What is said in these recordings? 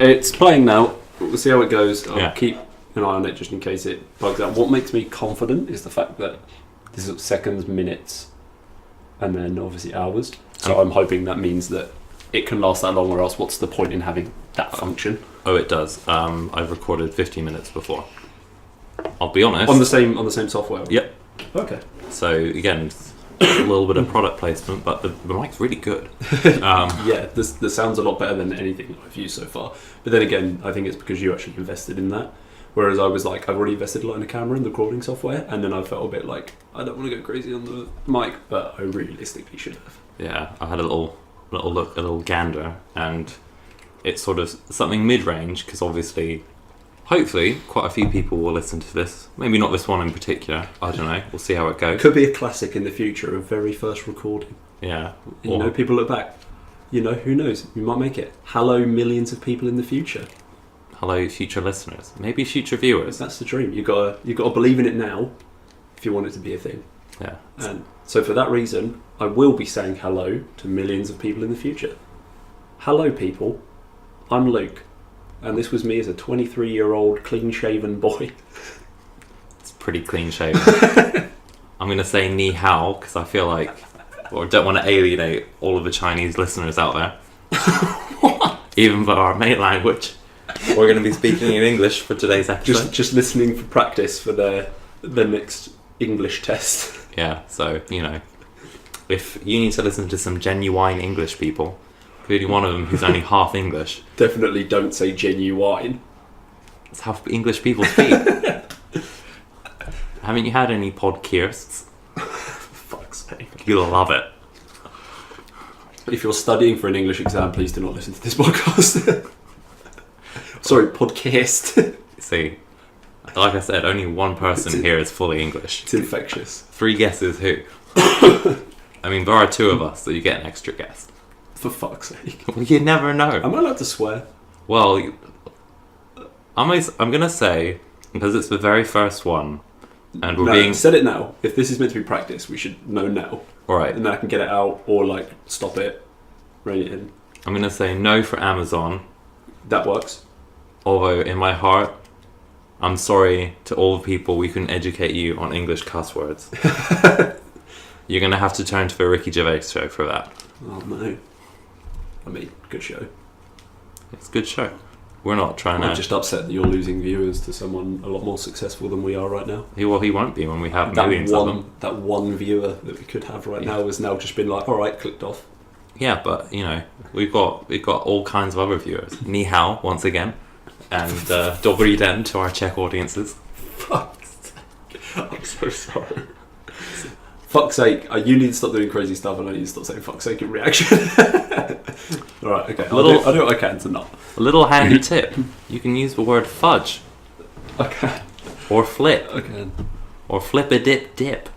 It's playing now. We'll see how it goes. I'll Yeah. keep an eye on it just in case it bugs out. What makes me confident is the fact that this is seconds, minutes, and then obviously hours. So I'm hoping that means that it can last that long, or else what's the point in having that function? Oh, it does. I've recorded 15 minutes before. I'll be honest. On the same software? Yep. Okay. So again, a little bit of product placement, but the mic's really good. Yeah, the sound's a lot better than anything I've used so far. But then again, I think it's because you actually invested in that. Whereas I was like, I've already invested a lot in the camera and the recording software, and then I felt a bit like, I don't want to go crazy on the mic, but I realistically should have. Yeah, I had a little look, a little gander, and it's sort of something mid-range, because obviously, hopefully, quite a few people will listen to this. Maybe not this one in particular. I don't know. We'll see how it goes. Could be a classic in the future, a very first recording. Yeah. You know, people look back. You know, who knows? You might make it. Hello, millions of people in the future. Hello, future listeners. Maybe future viewers. That's the dream. You gotta believe in it now, if you want it to be a thing. Yeah. And so for that reason, I will be saying hello to millions of people in the future. Hello, people. I'm Luke, and this was me as a 23-year-old clean-shaven boy. It's pretty clean shaven. I'm going to say ni hao, because I feel like, or don't want to alienate all of the Chinese listeners out there. Even for our main language. We're going to be speaking in English for today's episode. Just listening for practice for the next English test. Yeah, so, you know, if you need to listen to some genuine English people, including one of them who's only half English. Definitely don't say genuine. That's how English people speak. Haven't you had any podcasts? For fuck's sake. You'll love it. If you're studying for an English exam, please do not listen to this podcast. Sorry, podcast. See, like I said, only one person here is fully English. It's infectious. 3 guesses who? I mean, there are 2 of us, so you get an extra guess. For fuck's sake. Well, you never know. Am I allowed to swear? Well, I'm going to say, because it's the very first one, and we're being... Said it now. If this is meant to be practice, we should know now. Alright. And then I can get it out, or like, stop it, rein it in. I'm going to say no for Amazon. That works. Although, in my heart, I'm sorry to all the people we couldn't educate you on English cuss words. You're going to have to turn to the Ricky Gervais show for that. Oh no. I mean, good show. It's a good show. We're not trying I'm to... just upset that you're losing viewers to someone a lot more successful than we are right now. He won't be when we have millions of them. That one viewer that we could have right now has now just been like, alright, clicked off. Yeah, but, you know, we've got all kinds of other viewers. Ni hao, once again. And dobry den to our Czech audiences. Fuck's sake. I'm so sorry. Fuck's sake, you need to stop doing crazy stuff, and I need to stop saying fuck's sake in reaction. Alright, okay. I'll do what I can to not. A little handy tip. You can use the word fudge. Okay. Or flip. Okay. Or flip a dip dip.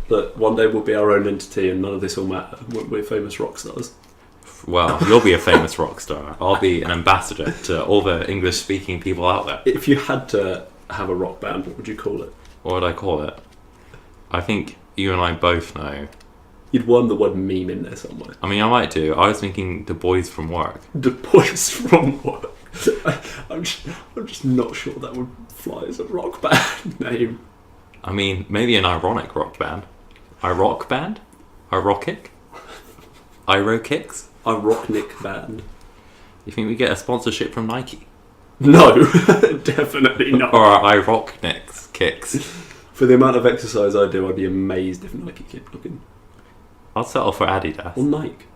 Look, one day we'll be our own entity and none of this will matter. We're famous rock stars. Well, you'll be a famous rock star. I'll be an ambassador to all the English-speaking people out there. If you had to have a rock band, what would you call it? What would I call it? I think you and I both know. You'd want the word meme in there somewhere. I mean, I might do. I was thinking The Boys from Work. The Boys from Work. I'm just not sure that would fly as a rock band name. I mean, maybe an ironic rock band. Rock band? Irokick? Irokicks? A rocknick band. You think we get a sponsorship from Nike? No, definitely not. Or Irocknicks kicks? For the amount of exercise I do, I'd be amazed if Nike kept looking. I'll settle for Adidas. Or Nike.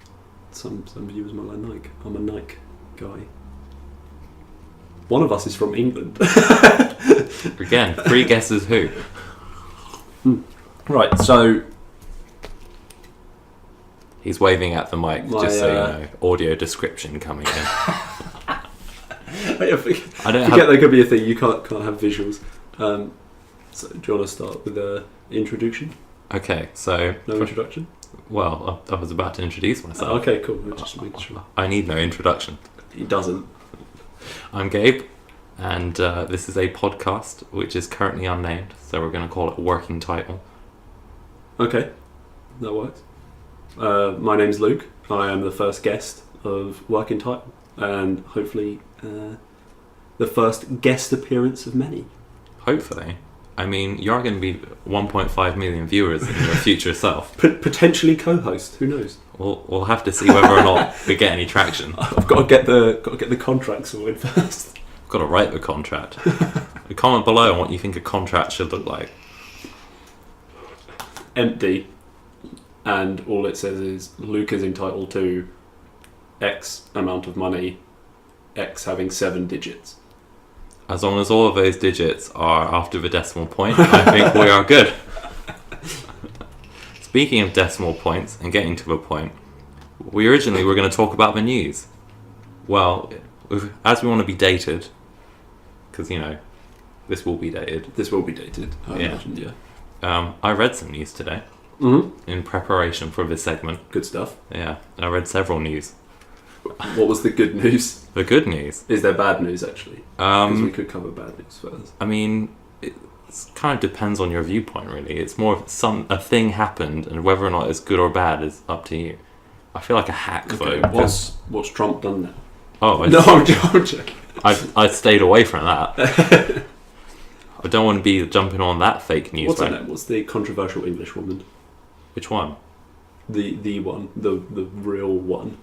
Some viewers might like Nike. I'm a Nike guy. One of us is from England. Again, 3 guesses who? Right, so... He's waving at the mic, just so you know. Audio description coming in. I forget there could be a thing. You can't have visuals. So do you want to start with the introduction? Okay, so... No introduction? Well, I was about to introduce myself. Okay, cool. Just making sure. I need no introduction. He doesn't. I'm Gabe, and this is a podcast which is currently unnamed, so we're going to call it a working title. Okay, that works. My name's Luke. I am the first guest of Working Title. and hopefully the first guest appearance of many. Hopefully. I mean, you're going to be 1.5 million viewers in your future self. Potentially co-host. Who knows? We'll have to see whether or not we get any traction. I've got to get the contract sorted first. I've got to write the contract. Comment below on what you think a contract should look like. Empty, and all it says is Luke is entitled to X amount of money, X having 7 digits. As long as all of those digits are after the decimal point, I think we are good. Speaking of decimal points and getting to the point, we originally were going to talk about the news. Well, as we want to be dated, because, you know, this will be dated. This will be dated, I imagine, yeah. I read some news today in preparation for this segment. Good stuff. Yeah, I read several news. What was the good news? The good news? Is there bad news, actually? Because we could cover bad news first. I mean, it kind of depends on your viewpoint, really. It's more of a thing happened, and whether or not it's good or bad is up to you. I feel like a hack, Okay, though. what's Trump done now? Oh, I'm joking. I stayed away from that. I don't want to be jumping on that fake news. What's her name? What's the controversial English woman? Which one? The one, the real one.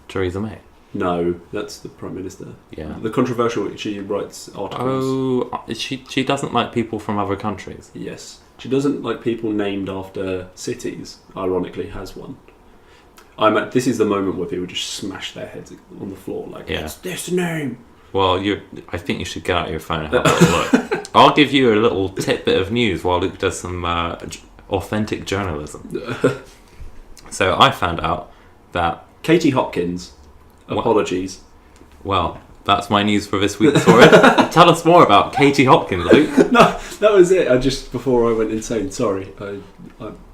Theresa May. No, that's the Prime Minister. Yeah. The controversial, she writes articles. Oh, she doesn't like people from other countries. Yes. She doesn't like people named after cities. Ironically, has one. This is the moment where people just smash their heads on the floor like, what's this name? Well, I think you should get out your phone and have a little look. I'll give you a little tidbit of news while Luke does some authentic journalism. So I found out that Katie Hopkins. Apologies. Well, that's my news for this week. Sorry. Tell us more about Katie Hopkins, Luke. No, that was it. Before I went insane. Sorry.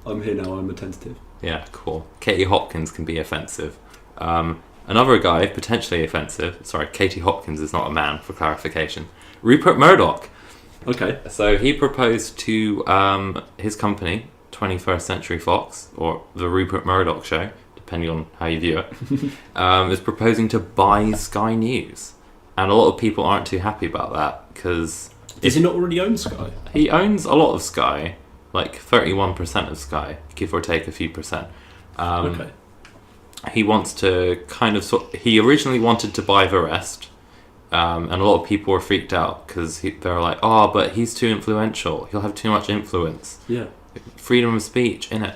I'm here now. I'm attentive. Yeah, cool. Katie Hopkins can be offensive. Another guy, potentially offensive. Sorry, Katie Hopkins is not a man, for clarification. Rupert Murdoch. Okay. So he proposed to his company, 21st Century Fox, or the Rupert Murdoch Show, depending on how you view it, is proposing to buy Sky News. And a lot of people aren't too happy about that, because... Does he not already own Sky? He owns a lot of Sky, like 31% of Sky, give or take a few percent. Okay. He wants to he originally wanted to buy the rest, and a lot of people were freaked out because they're like, oh, but he's too influential. He'll have too much influence. Yeah. Freedom of speech, innit?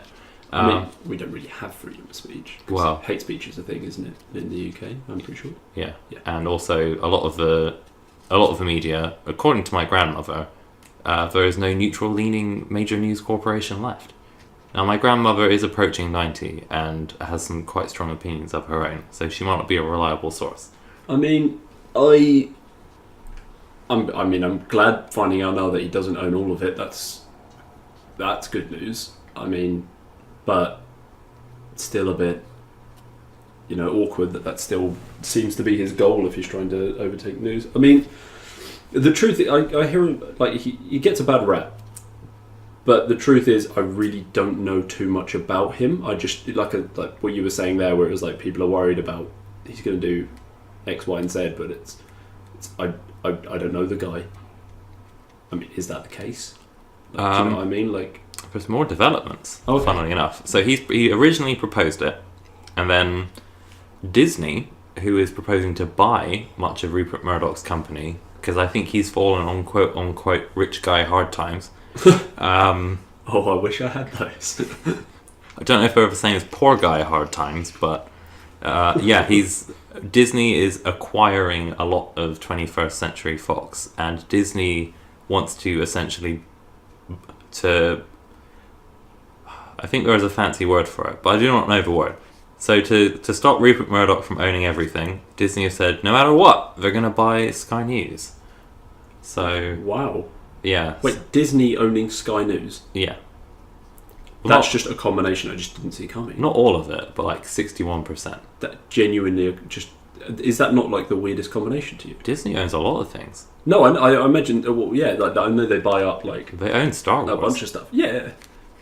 I mean, we don't really have freedom of speech. Well, hate speech is a thing, isn't it, in the UK? I'm pretty sure. Yeah. And also a lot of the media, according to my grandmother, there is no neutral-leaning major news corporation left. Now, my grandmother is approaching 90 and has some quite strong opinions of her own, so she might not be a reliable source. I mean, I'm glad finding out now that he doesn't own all of it. That's good news. I mean, but it's still a bit, awkward that still seems to be his goal if he's trying to overtake news. I mean, the truth, I hear him, like, he gets a bad rap. But the truth is, I really don't know too much about him. I just, like what you were saying there, where it was like people are worried about he's going to do X, Y, and Z, but I don't know the guy. I mean, is that the case? Do you know what I mean? Like, there's more developments, okay. Funnily enough. So he originally proposed it, and then Disney, who is proposing to buy much of Rupert Murdoch's company, because I think he's fallen on quote-unquote rich guy hard times. I wish I had those. I don't know if they're the same as poor guy hard times, but Disney is acquiring a lot of 21st Century Fox, and Disney wants to essentially I think there is a fancy word for it, but I do not know the word. So to stop Rupert Murdoch from owning everything, Disney have said no matter what, they're going to buy Sky News. So wow. Yeah. Wait, Disney owning Sky News? Yeah. That's just a combination I just didn't see coming. Not all of it, but like 61%. That genuinely just... Is that not like the weirdest combination to you? Disney owns a lot of things. No, I imagine... Well, yeah, like, I know they buy up like... They own Star Wars. A bunch of stuff. Yeah.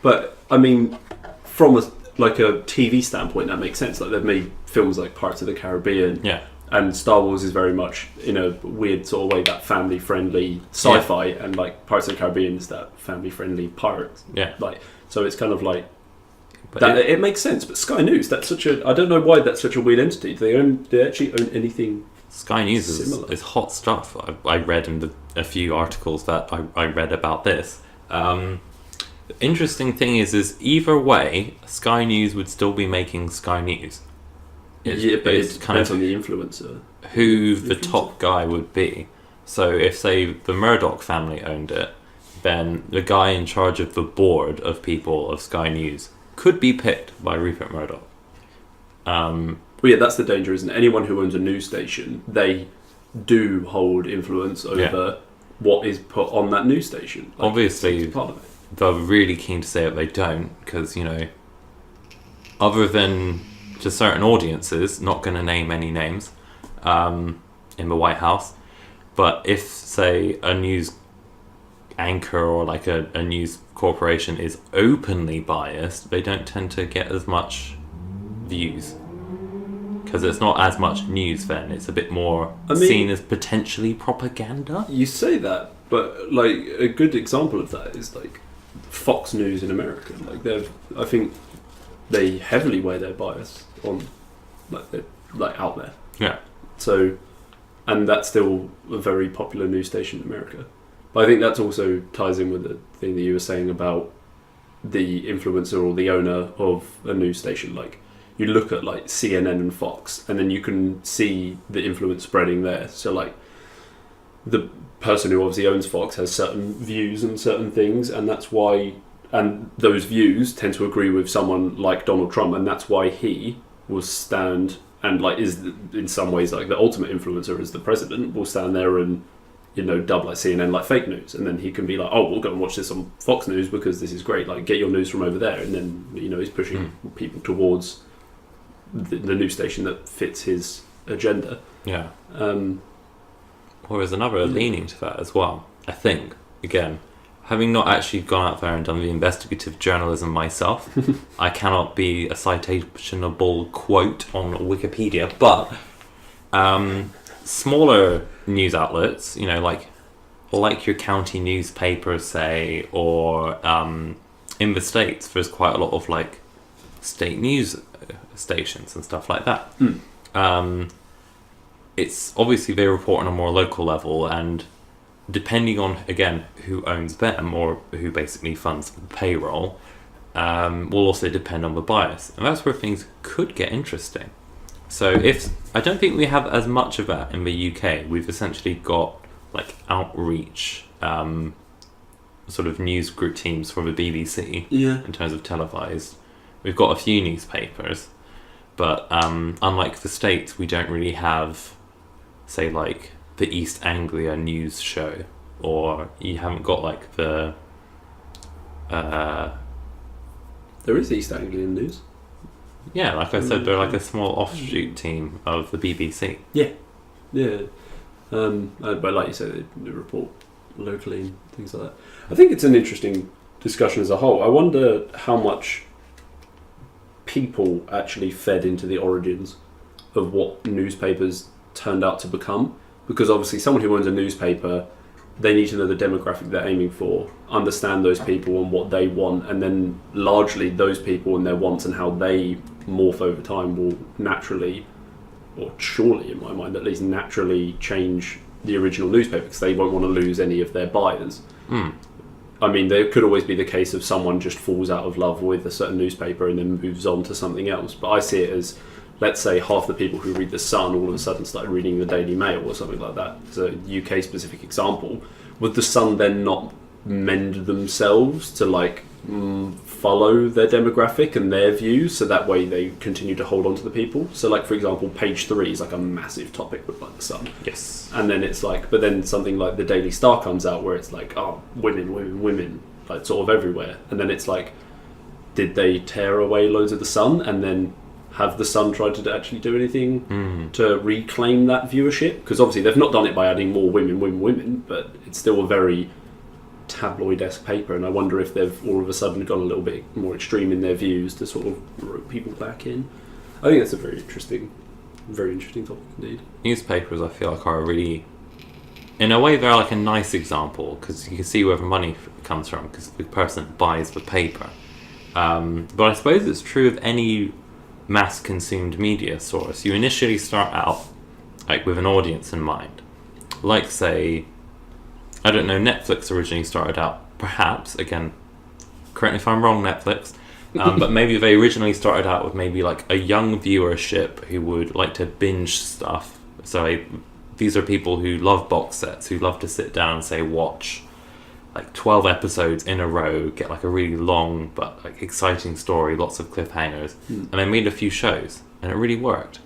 But, I mean, from a TV standpoint, that makes sense. Like, they've made films like Pirates of the Caribbean. Yeah. And Star Wars is very much, in a weird sort of way, that family-friendly sci-fi, and like Pirates of the Caribbean is that family-friendly pirates. Yeah. Like, so it's kind of like But that. It makes sense. But Sky News, that's such a. I don't know why that's such a weird entity. Do they actually own anything? Sky News Similar. is hot stuff. I read in a few articles that I read about this. Interesting thing is either way, Sky News would still be making Sky News. But it's it kind depends of on the influencer. who the top guy would be. So if, say, the Murdoch family owned it, then the guy in charge of the board of people of Sky News could be picked by Rupert Murdoch. Well, yeah, that's the danger, isn't it? Anyone who owns a news station, they do hold influence over what is put on that news station. Like, obviously, it's part of it. they're really keen to say that they don't, because, you know, other than to certain audiences, not going to name any names, in the White House, but if, say, a news anchor or like a news corporation is openly biased, they don't tend to get as much views. Because it's not as much news then, it's a bit more seen as potentially propaganda. You say that, but like a good example of that is like Fox News in America. Like I think they heavily weigh their bias on, like they're like out there. Yeah. So, and that's still a very popular news station in America. But I think that also ties in with the thing that you were saying about the influencer or the owner of a news station. Like, you look at like CNN and Fox, and then you can see the influence spreading there. So like, the person who obviously owns Fox has certain views and certain things, and that's why, and those views tend to agree with someone like Donald Trump, and that's why he will stand and like is in some ways like the ultimate influencer as the president will stand there and, you know, dub like CNN like fake news, and then he can be like, oh, we'll go and watch this on Fox News because this is great, like get your news from over there, and then, you know, he's pushing people towards the news station that fits his agenda. Yeah. Or there's another leaning to that as well. I think, again, having not actually gone out there and done the investigative journalism myself, I cannot be a citationable quote on Wikipedia, but smaller news outlets, you know, like your county newspaper, say, or in the States, there's quite a lot of like state news stations and stuff like that. It's obviously they report on a more local level, and depending on, again, who owns them or who basically funds the payroll, will also depend on the bias, and that's where things could get interesting. So I don't think we have as much of that in the UK. We've essentially got like outreach sort of news group teams for the BBC in terms of televised. We've got a few newspapers, but unlike the States, we don't really have, say, like the East Anglia news show, or you haven't got like the There is East Anglian News. Yeah, like I said, they're like a small offshoot team of the BBC. Yeah. But like you said, they report locally and things like that. I think it's an interesting discussion as a whole. I wonder how much people actually fed into the origins of what newspapers turned out to become. Because obviously someone who owns a newspaper, they need to know the demographic they're aiming for, understand those people and what they want, and then largely those people and their wants and how they morph over time will naturally, or surely in my mind at least, naturally change the original newspaper because they won't want to lose any of their buyers. I mean, there could always be the case of someone just falls out of love with a certain newspaper and then moves on to something else. But I see it as, let's say, half the people who read The Sun all of a sudden started reading the Daily Mail or something like that. It's a UK-specific example. Would The Sun then not mend themselves to, like, follow their demographic and their views, so that way they continue to hold on to the people? So, like, for example, page 3 is, like, a massive topic with, like, The Sun. Yes. And then it's like, but then something like the Daily Star comes out where it's like, oh, women, like, sort of everywhere. And then it's like, did they tear away loads of The Sun and then have The Sun tried to actually do anything to reclaim that viewership? Because obviously they've not done it by adding more women, but it's still a very tabloid-esque paper, and I wonder if they've all of a sudden gone a little bit more extreme in their views to sort of rope people back in. I think that's a very interesting Very interesting topic indeed. Newspapers, I feel like, are a really, in a way, they're like a nice example because you can see where the money comes from because the person buys the paper. But I suppose it's true of any mass-consumed media source. You initially start out like with an audience in mind. Like, say, I don't know, Netflix originally started out, perhaps, again, correct me if I'm wrong, Netflix, but maybe they originally started out with maybe like a young viewership who would like to binge stuff. So these are people who love box sets, who love to sit down and say watch like 12 episodes in a row, get like a really long but like exciting story, lots of cliffhangers, and they made a few shows and it really worked.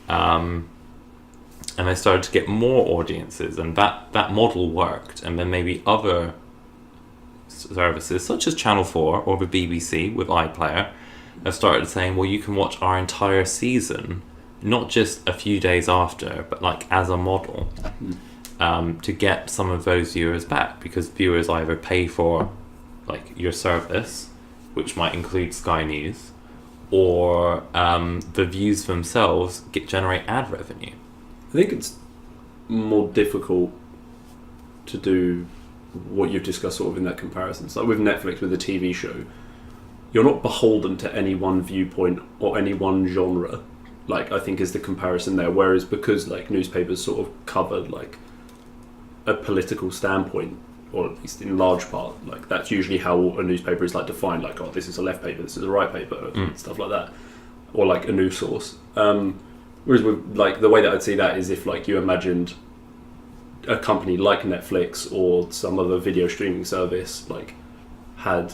And they started to get more audiences, and that model worked, and then maybe other services such as Channel 4 or the BBC with iPlayer have started saying, well, you can watch our entire season not just a few days after, but like as a model, to get some of those viewers back, because viewers either pay for like your service, which might include Sky News, or the views themselves generate ad revenue. I think it's more difficult to do what you've discussed sort of in that comparison. So like with Netflix, with a TV show, you're not beholden to any one viewpoint or any one genre, like I think is the comparison there. Whereas because like newspapers sort of covered like a political standpoint, or at least in large part, like that's usually how a newspaper is like defined, like, oh, this is a left paper, this is a right paper, stuff like that, or like a news source. Whereas with like the way that I'd see that is if like you imagined a company like Netflix or some other video streaming service like had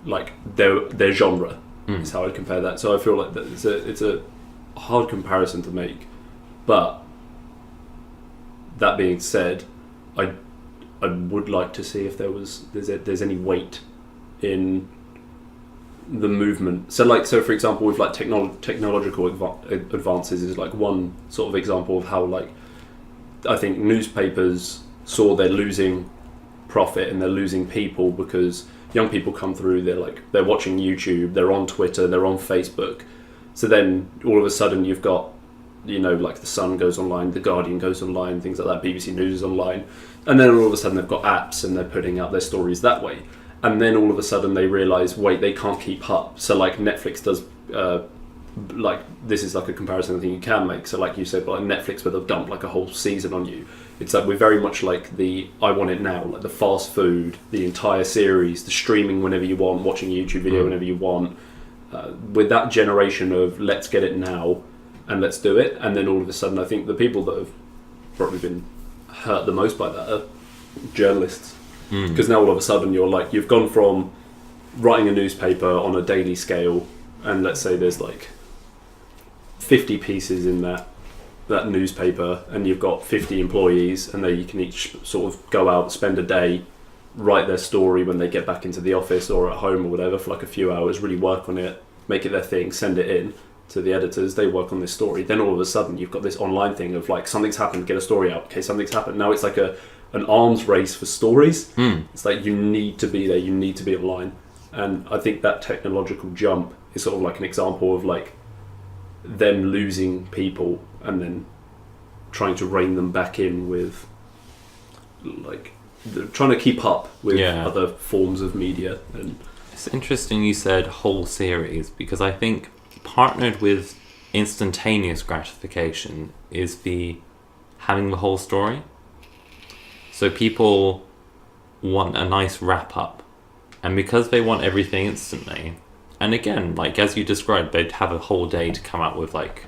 like their genre is how I'd compare that. So I feel like that it's a hard comparison to make. But that being said, I would like to see if there's any weight in the movement. So for example, with like technological advances is like one sort of example of how like I think newspapers saw they're losing profit and they're losing people because young people come through, they're watching YouTube, they're on Twitter, they're on Facebook. So then all of a sudden you've got, you know, like the Sun goes online, the Guardian goes online, things like that, BBC News is online, and then all of a sudden they've got apps and they're putting out their stories that way. And then all of a sudden they realise, wait, they can't keep up. So like Netflix does, like this is like a comparison I think you can make. So like you said, like Netflix where they'll dump like a whole season on you. It's like we're very much like the I want it now, like the fast food, the entire series, the streaming whenever you want, watching a YouTube video whenever you want. With that generation of let's get it now and let's do it. And then all of a sudden I think the people that have probably been hurt the most by that are journalists. Because now all of a sudden you've gone from writing a newspaper on a daily scale, and let's say there's like 50 pieces in that newspaper, and you've got 50 employees, and you can each sort of go out, spend a day, write their story when they get back into the office or at home or whatever for like a few hours, really work on it, make it their thing, send it in to the editors, they work on this story. Then all of a sudden you've got this online thing of like something's happened, get a story out. Okay, something's happened. Now it's like an arms race for stories. It's like you need to be there, you need to be online. And I think that technological jump is sort of like an example of like them losing people and then trying to rein them back in with like trying to keep up with other forms of media. And it's interesting you said whole series, because I think partnered with instantaneous gratification is having the whole story. So people want a nice wrap up, and because they want everything instantly, and again, like as you described, they'd have a whole day to come out with like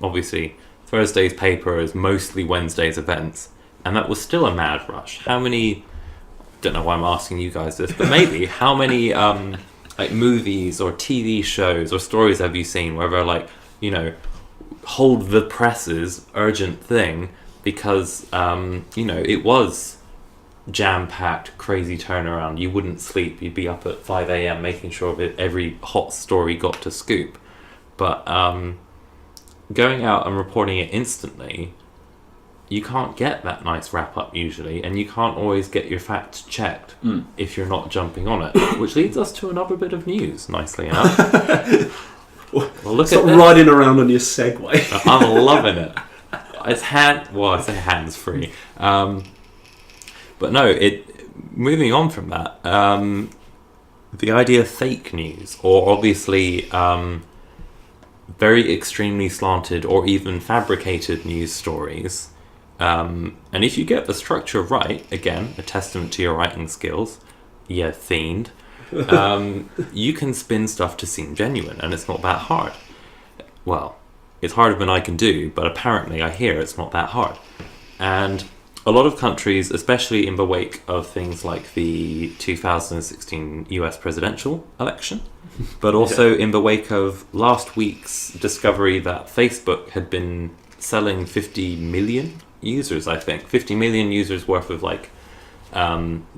obviously Thursday's paper is mostly Wednesday's events, and that was still a mad rush. How many, don't know why I'm asking you guys this, but maybe how many like movies or TV shows or stories have you seen where they're like, you know, hold the presses, urgent thing, because you know, it was jam-packed, crazy turnaround. You wouldn't sleep. You'd be up at 5 a.m. making sure that every hot story got to scoop. But going out and reporting it instantly, you can't get that nice wrap-up usually, and you can't always get your facts checked if you're not jumping on it. Which leads us to another bit of news, nicely enough. Well, look Stop at this. riding around on your Segway. I'm loving it. It's I say hands free. But no, moving on from that, the idea of fake news, or obviously very extremely slanted or even fabricated news stories, and if you get the structure right, again, a testament to your writing skills, yeah, fiend, you can spin stuff to seem genuine, and it's not that hard. Well, it's harder than I can do, but apparently I hear it's not that hard. And a lot of countries, especially in the wake of things like the 2016 US presidential election, but also in the wake of last week's discovery that Facebook had been selling 50 million users, I think. 50 million users worth of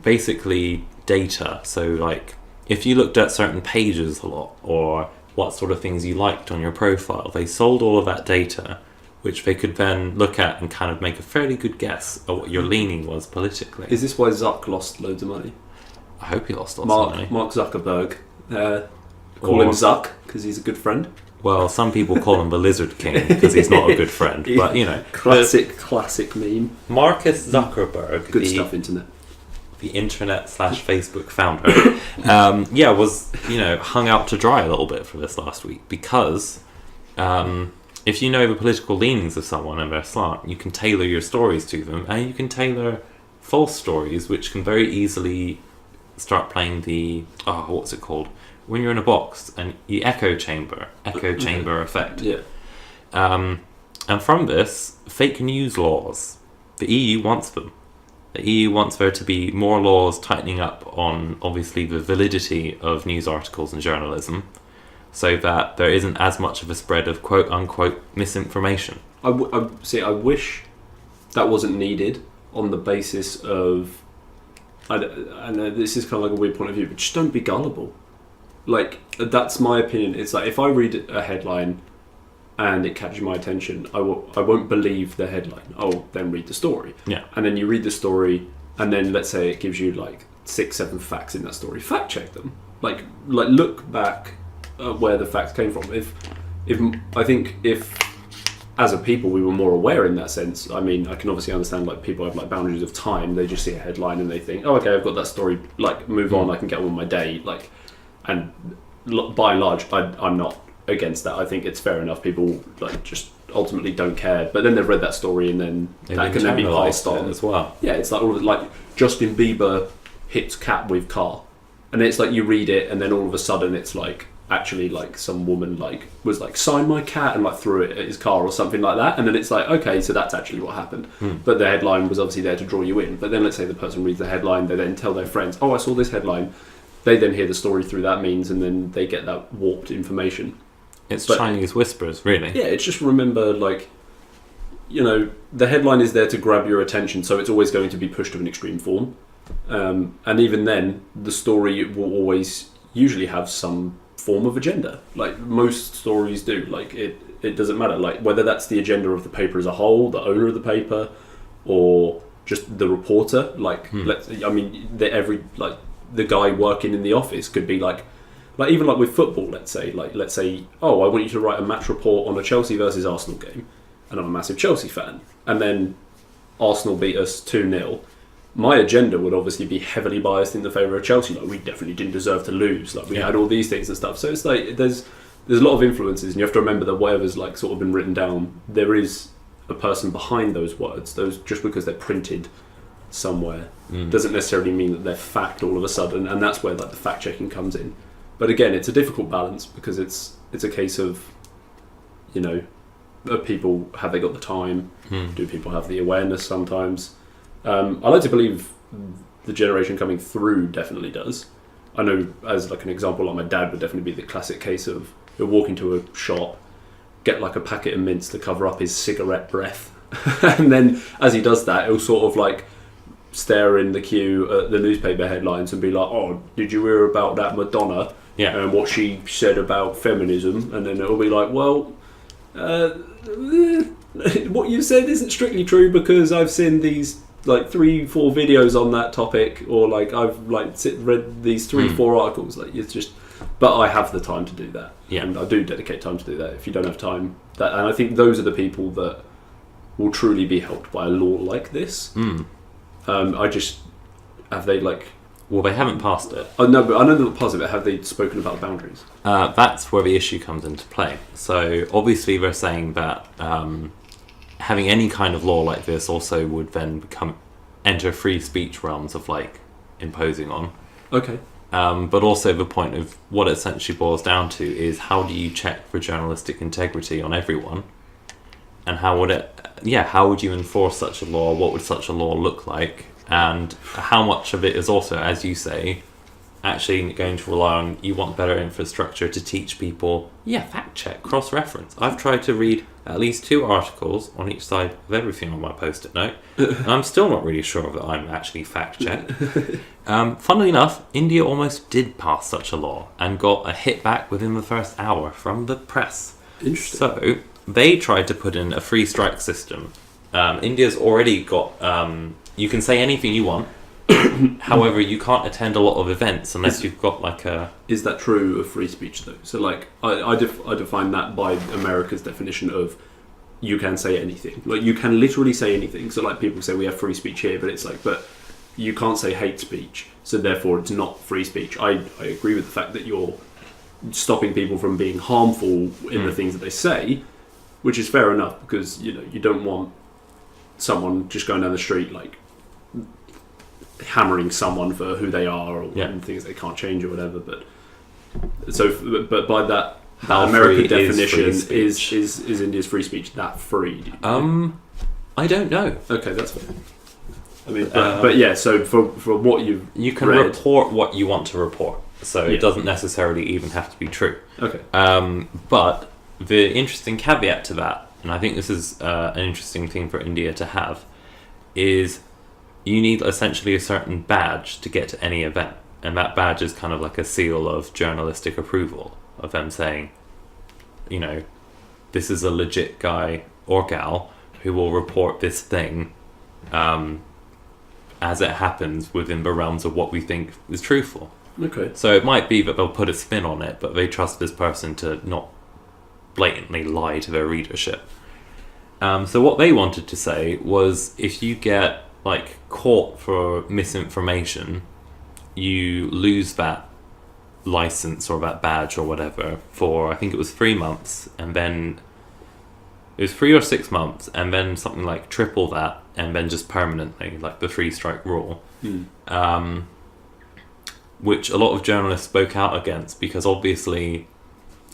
basically data. So like if you looked at certain pages a lot, or what sort of things you liked on your profile, they sold all of that data, which they could then look at and kind of make a fairly good guess of what your leaning was politically. Is this why Zuck lost loads of money? I hope he lost lots of money. Mark Zuckerberg. Call him Zuck because he's a good friend. Well, some people call him the Lizard King because he's not a good friend. But, you know. Classic meme. Marcus Zuckerberg. Good stuff, internet. The internet/Facebook founder, was, hung out to dry a little bit for this last week because if you know the political leanings of someone and their slant, you can tailor your stories to them, and you can tailor false stories, which can very easily start playing the, what's it called? When you're in a box, and the echo chamber effect. Yeah. And from this, fake news laws. The EU wants them. The EU wants there to be more laws tightening up on, obviously, the validity of news articles and journalism, so that there isn't as much of a spread of quote-unquote misinformation. I wish that wasn't needed on the basis of... I know this is kind of like a weird point of view, but just don't be gullible. Like, that's my opinion. It's like, if I read a headline and it catches my attention, I won't believe the headline. I'll then read the story. Yeah. And then you read the story, and then let's say it gives you like 6-7 facts in that story. Fact check them. Like look back at where the facts came from. If as a people we were more aware in that sense, I mean, I can obviously understand like people have like boundaries of time. They just see a headline and they think, oh, okay, I've got that story. Like, move on. I can get on with my day. Like, and by and large, I'm not against that. I think it's fair enough. People like just ultimately don't care, but then they've read that story and then that can then be passed on as well. Yeah, it's like all of like Justin Bieber hits cat with car, and it's like you read it and then all of a sudden it's like actually like some woman like was like sign my cat and like threw it at his car or something like that, and then it's like, okay, so that's actually what happened. But the headline was obviously there to draw you in. But then let's say the person reads the headline, they then tell their friends, oh, I saw this headline. They then hear the story through that means, and then they get that warped information. It's Chinese whispers, really. Yeah, it's just remember, like, the headline is there to grab your attention, so it's always going to be pushed to an extreme form. And even then, the story will always usually have some form of agenda. Like, most stories do. Like, it doesn't matter. Like, whether that's the agenda of the paper as a whole, the owner of the paper, or just the reporter. Like, the guy working in the office could be like even like with football, let's say, oh, I want you to write a match report on a Chelsea versus Arsenal game, and I'm a massive Chelsea fan, and then Arsenal beat us 2-0. My agenda would obviously be heavily biased in the favour of Chelsea. Like, we definitely didn't deserve to lose. Like, we had all these things and stuff. So it's like there's a lot of influences, and you have to remember that whatever's like sort of been written down, there is a person behind those words. Those, just because they're printed somewhere doesn't necessarily mean that they're fact all of a sudden, and that's where like the fact checking comes in. But again, it's a difficult balance because it's a case of, people, have they got the time? Do people have the awareness sometimes? I like to believe the generation coming through definitely does. I know, as like an example, like my dad would definitely be the classic case of he'll walk into a shop, get like a packet of mints to cover up his cigarette breath, and then as he does that, he'll sort of like stare in the queue at the newspaper headlines and be like, oh, did you hear about that Madonna? Yeah. And what she said about feminism? And then it'll be like, well, what you said isn't strictly true because I've seen these like 3-4 videos on that topic, or like I've like read these 3-4 articles. Like, it's just But I have the time to do that. Yeah. And I do dedicate time to do that. If you don't have time, and I think those are the people that will truly be helped by a law like this. Have they like... Well, they haven't passed it. Oh, no, but I know they're not passed it, but have they spoken about the boundaries? That's where the issue comes into play. So obviously they're saying that having any kind of law like this also would then enter free speech realms of like imposing on. Okay. But also the point of what it essentially boils down to is how do you check for journalistic integrity on everyone? And how would you enforce such a law? What would such a law look like? And how much of it is also, as you say, actually going to rely on, you want better infrastructure to teach people, fact check, cross-reference. I've tried to read at least 2 articles on each side of everything on my post-it note, and I'm still not really sure that I'm actually fact-checked. Funnily enough, India almost did pass such a law and got a hit back within the first hour from the press. Interesting. So they tried to put in a free strike system. India's already got... you can say anything you want. However, you can't attend a lot of events unless you've got like a... Is that true of free speech though? So like, I define that by America's definition of you can say anything. Like you can literally say anything. So like people say we have free speech here, but it's like, but you can't say hate speech. So therefore it's not free speech. I agree with the fact that you're stopping people from being harmful in the things that they say, which is fair enough because, you know, you don't want someone just going down the street like hammering someone for who they are or things they can't change or whatever. But by that American definition is India's free speech that free? I don't know. Okay, that's fair. I mean, but yeah. So for what you can read, report what you want to report, so it doesn't necessarily even have to be true. Okay. But the interesting caveat to that, and I think this is an interesting thing for India to have, is you need essentially a certain badge to get to any event, and that badge is kind of like a seal of journalistic approval of them saying, you know, this is a legit guy or gal who will report this thing as it happens within the realms of what we think is truthful. Okay. So it might be that they'll put a spin on it, but they trust this person to not blatantly lie to their readership. So what they wanted to say was, if you get like caught for misinformation, you lose that license or that badge or whatever for, I think it was 3 months, and then it was 3 or 6 months, and then something like triple that, and then just permanently, like the 3 strike rule. Which a lot of journalists spoke out against, because obviously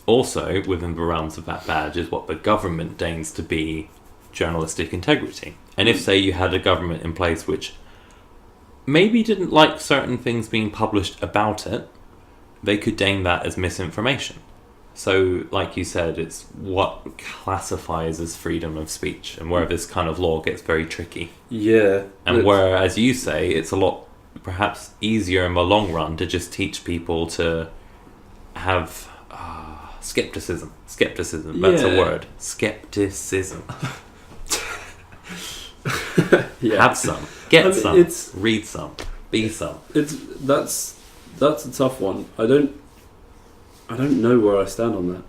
also within the realms of that badge is what the government deigns to be journalistic integrity. And if, say, you had a government in place which maybe didn't like certain things being published about it, they could deign that as misinformation. So, like you said, it's what classifies as freedom of speech, and where this kind of law gets very tricky. Yeah. And where, as you say, it's a lot perhaps easier in the long run to just teach people to have skepticism. Skepticism, that's a word. Skepticism. Have some. Get some. Read some. Be some. That's a tough one. I don't know where I stand on that,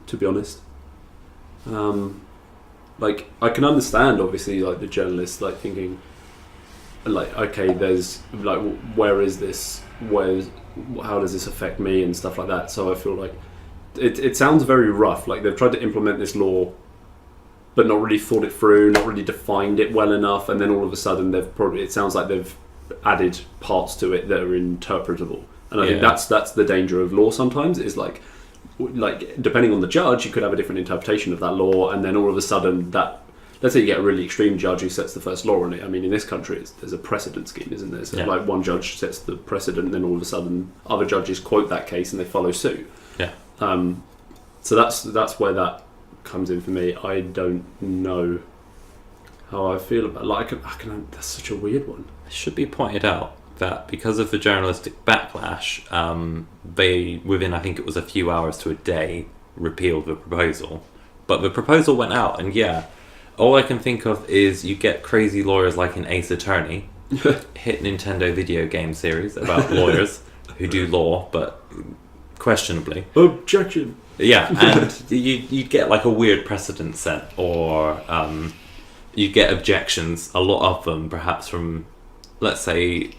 to be honest. Like, I can understand, obviously, like the journalists like thinking, like, okay, there's like, where is this? How does this affect me and stuff like that? So I feel like it sounds very rough. Like they've tried to implement this law, but not really thought it through, not really defined it well enough, and then all of a sudden it sounds like they've added parts to it that are interpretable. And I think that's the danger of law sometimes, is like depending on the judge, you could have a different interpretation of that law, and then all of a sudden that, let's say you get a really extreme judge who sets the first law on it. I mean, in this country, there's a precedent scheme, isn't there? So like one judge sets the precedent, and then all of a sudden other judges quote that case and they follow suit. Yeah. So that's where that comes in for me. I don't know how I feel about it. Like, that's such a weird one. It should be pointed out that because of the journalistic backlash, they, within I think it was a few hours to a day, repealed the proposal. But the proposal went out, and all I can think of is you get crazy lawyers like an Ace Attorney, hit Nintendo video game series about lawyers who do law, but questionably. Objection. Yeah, and you'd get like a weird precedent set, or you'd get objections, a lot of them perhaps from, let's say,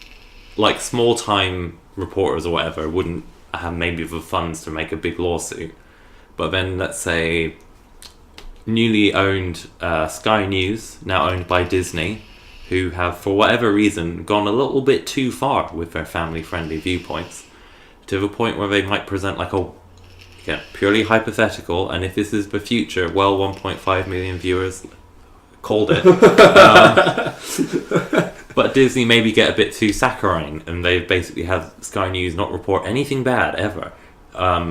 like small-time reporters or whatever wouldn't have maybe the funds to make a big lawsuit. But then, let's say, newly owned Sky News, now owned by Disney, who have, for whatever reason, gone a little bit too far with their family-friendly viewpoints, to the point where they might present like a, again, purely hypothetical, and if this is the future, well, 1.5 million viewers called it. But Disney maybe get a bit too saccharine, and they basically have Sky News not report anything bad ever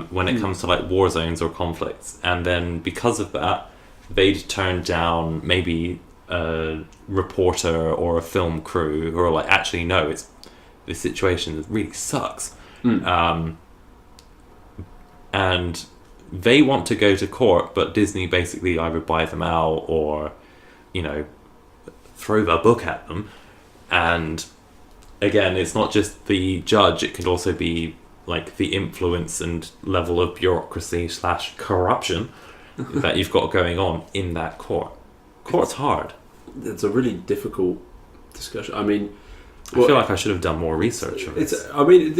when it comes to like war zones or conflicts, and then because of that, they'd turn down maybe a reporter or a film crew who are like, actually no, it's this situation really sucks. And they want to go to court, but Disney basically either buy them out or, you know, throw their book at them. And again, it's not just the judge, it could also be like the influence and level of bureaucracy / corruption that you've got going on in that court. Court's hard. It's a really difficult discussion. I mean, I feel like I should have done more research on it's. this. I mean,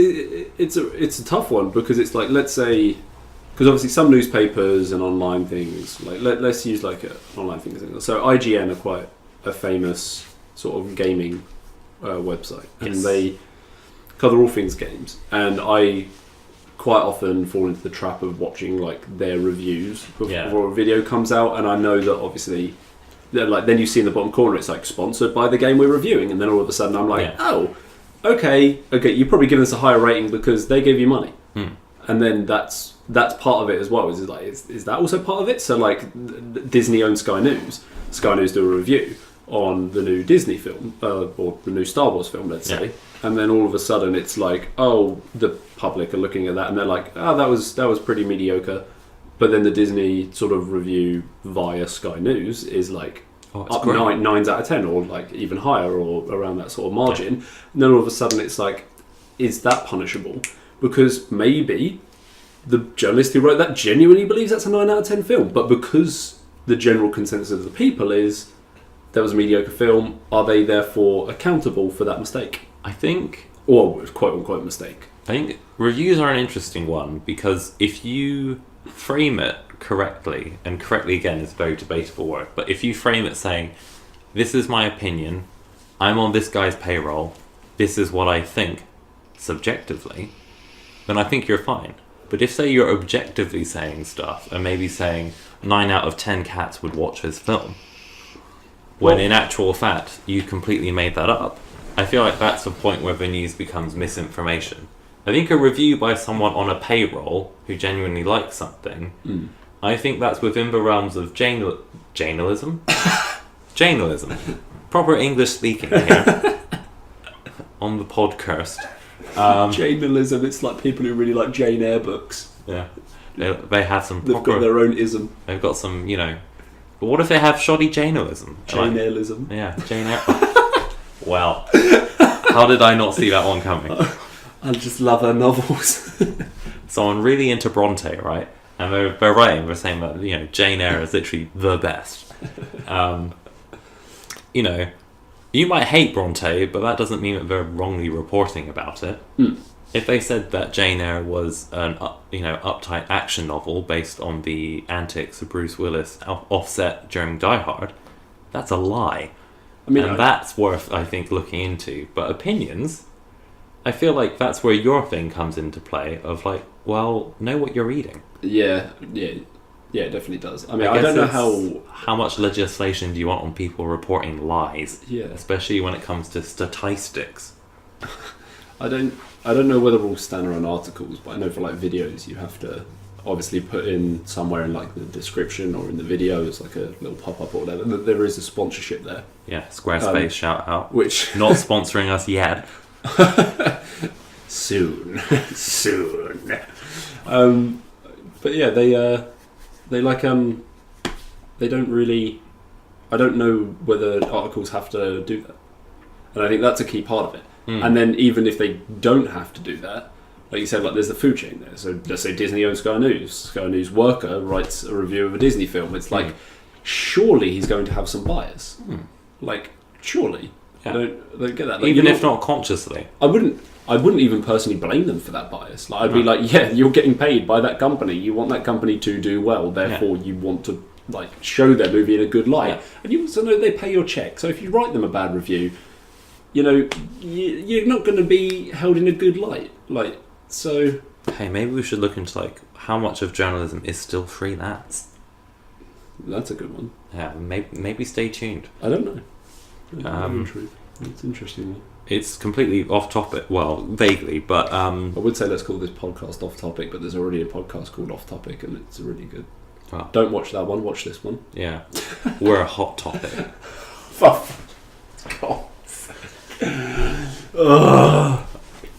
it's a tough one, because it's like, let's say, because obviously some newspapers and online things, like let's use like online things. So IGN are quite a famous sort of gaming website, and they cover all things games. And I quite often fall into the trap of watching like their reviews before a video comes out, and I know that obviously. Like, then you see in the bottom corner it's like sponsored by the game we're reviewing, and then all of a sudden I'm like, oh, okay, you're probably giving us a higher rating because they gave you money, and then that's part of it as well. Is that also part of it? So like, Disney owns Sky News. Sky News do a review on the new Disney film or the new Star Wars film, let's say, and then all of a sudden it's like, oh, the public are looking at that and they're like, oh, that was pretty mediocre. But then the Disney sort of review via Sky News is like up 9s out of 10, or like even higher, or around that sort of margin. Yeah. And then all of a sudden it's like, is that punishable? Because maybe the journalist who wrote that genuinely believes that's a 9 out of 10 film, but because the general consensus of the people is that was a mediocre film, are they therefore accountable for that mistake? I think... Or quote-unquote mistake. I think reviews are an interesting one, because if you frame it correctly, and correctly again is a very debatable word, but if you frame it saying, this is my opinion, I'm on this guy's payroll, this is what I think subjectively, then I think you're fine. But if, say, you're objectively saying stuff and maybe saying 9 out of 10 cats would watch this film, when in actual fact you completely made that up, I feel like that's the point where the news becomes misinformation. I think a review by someone on a payroll who genuinely likes something, I think that's within the realms of journalism. Journalism. Proper English speaking here. On the podcast. Journalism, it's like people who really like Jane Eyre books. Yeah. They have some proper... They've got their own ism. They've got some, you know... But what if they have shoddy journalism? Jane Eyreism. Yeah, Jane Eyre. Well, how did I not see that one coming? I just love her novels. Someone really into Bronte, right? And they're writing, they're saying that, you know, Jane Eyre is literally the best. You know, you might hate Bronte, but that doesn't mean that they're wrongly reporting about it. If they said that Jane Eyre was an uptight action novel based on the antics of Bruce Willis offset during Die Hard, that's a lie. I mean, that's worth, I think, looking into. But opinions, I feel like that's where your thing comes into play of like, well, know what you're reading. Yeah, it definitely does. I mean, I don't know how much legislation do you want on people reporting lies? Yeah, especially when it comes to statistics. I don't know whether we'll stand on articles, but I know for like videos you have to obviously put in somewhere in like the description or in the video, it's like a little pop-up or whatever, that there is a sponsorship there. Yeah, Squarespace shout out. Which not sponsoring us yet. Soon. But yeah, they like they don't really, I don't know whether articles have to do that. And I think that's a key part of it. And then even if they don't have to do that, like you said, like there's the food chain there. So let's say Disney owns Sky News. Sky News worker writes a review of a Disney film. It's like, surely he's going to have some bias. Like, surely. Yeah. I don't get that. Like, Even if not consciously. I wouldn't even personally blame them for that bias. Like, I'd be like, yeah, you're getting paid by that company. You want that company to do well. Therefore, you want to like show their movie in a good light. Yeah. And you also know they pay your check. So if you write them a bad review, you know, you're not going to be held in a good light. Like, so... Hey, maybe we should look into, like, how much of journalism is still freelance. That's a good one. Yeah, maybe stay tuned. I don't know. It's interesting. It's completely off topic. Well, vaguely, but... I would say let's call this podcast off topic, but there's already a podcast called Off Topic, and it's really good. Oh. Don't watch that one, watch this one. Yeah. We're a hot topic. Fuck. God.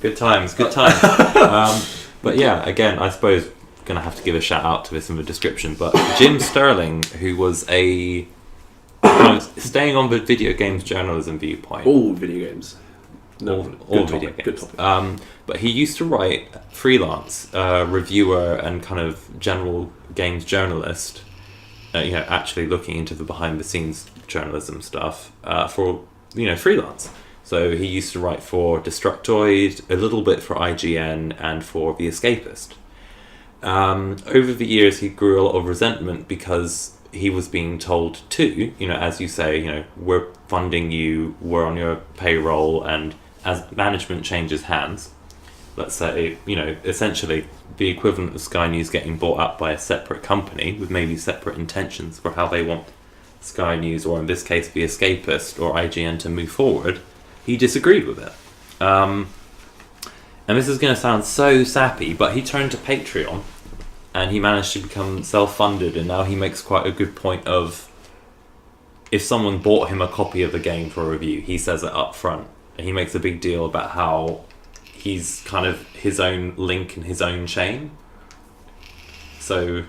Good times. But yeah, again, I suppose gonna have to give a shout out to this in the description. But Jim Sterling, who was staying on the video games journalism viewpoint. All video games. No, all video games. Good topic. But he used to write freelance reviewer and kind of general games journalist. Actually looking into the behind the scenes journalism stuff for freelance. So he used to write for Destructoid, a little bit for IGN, and for The Escapist. Over the years, he grew a lot of resentment because he was being told to, as you say, we're funding you, we're on your payroll, and as management changes hands, let's say, essentially the equivalent of Sky News getting bought up by a separate company with maybe separate intentions for how they want Sky News, or in this case, The Escapist or IGN to move forward, he disagreed with it. And this is going to sound so sappy, but he turned to Patreon and he managed to become self-funded, and now he makes quite a good point of if someone bought him a copy of the game for a review, he says it up front, and he makes a big deal about how he's kind of his own link in his own chain. So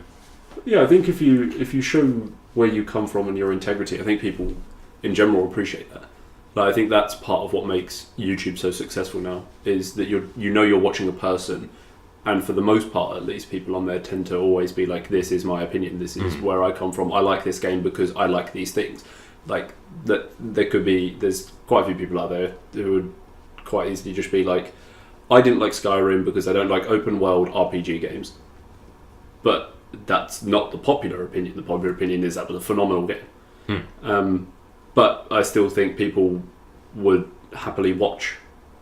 yeah, I think if you show where you come from and your integrity, I think people in general appreciate that. Like, I think that's part of what makes YouTube so successful now, is that you're watching a person, and for the most part at least, people on there tend to always be like, this is my opinion, this is where I come from, I like this game because I like these things. Like, that there's quite a few people out there who would quite easily just be like, I didn't like Skyrim because I don't like open world RPG games. But that's not the popular opinion. The popular opinion is that was a phenomenal game. But I still think people would happily watch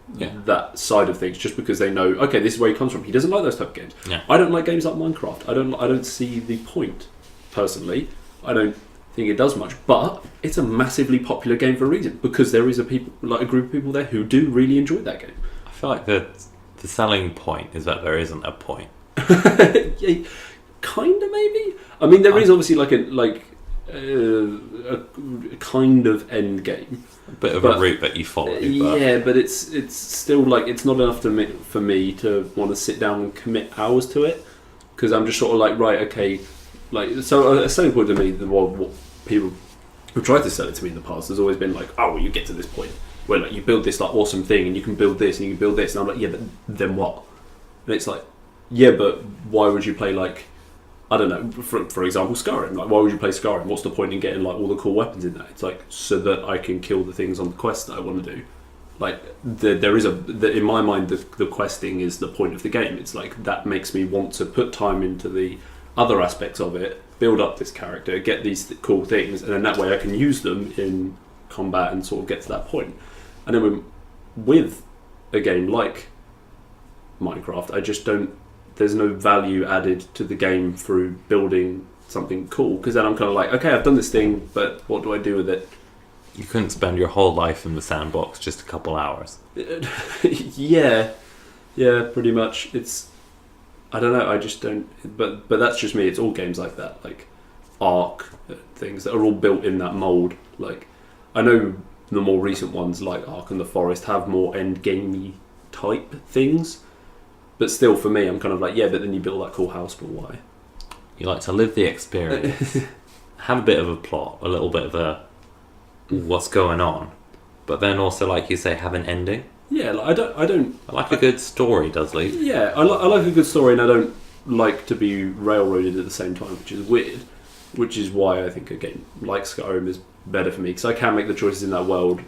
that side of things just because they know, okay, this is where he comes from. He doesn't like those type of games. Yeah. I don't like games like Minecraft. I don't see the point, personally. I don't think it does much. But it's a massively popular game for a reason, because there is a group of people there who do really enjoy that game. I feel like the selling point is that there isn't a point. Yeah, kind of, maybe. I mean, there is obviously a kind of end game, a bit of a route that you follow. But it's still like, it's not enough for me to want to sit down and commit hours to it, because I'm just sort of like, right, okay, like, so a selling point to me, what people who tried to sell it to me in the past has always been like, oh, well, you get to this point where like you build this like awesome thing and you can build this and you can build this, and I'm like, yeah, but then what? And it's like, yeah, but why would you play, like, I don't know, for example, Skyrim? Like, why would you play Skyrim? What's the point in getting like all the cool weapons in that? It's like, so that I can kill the things on the quest that I want to do. Like, there is in my mind, the questing is the point of the game. It's like, that makes me want to put time into the other aspects of it, build up this character, get these cool things, and then that way I can use them in combat and sort of get to that point. And then with a game like Minecraft, I just don't. There's no value added to the game through building something cool, because then I'm kind of like, okay, I've done this thing, but what do I do with it? You couldn't spend your whole life in the sandbox, just a couple hours. yeah, pretty much. It's, I don't know, I just don't. But that's just me. It's all games like that, like Ark, things that are all built in that mold. Like, I know the more recent ones, like Ark and the Forest, have more end gamey type things. But still, for me, I'm kind of like, yeah, but then you build that cool house, but why? You like to live the experience, have a bit of a plot, a little bit of a what's going on, but then also, like you say, have an ending. Yeah, like, I don't. I like a good story, Dudley. Yeah, I like a good story, and I don't like to be railroaded at the same time, which is weird. Which is why I think a game like Skyrim is better for me, because I can make the choices in that world,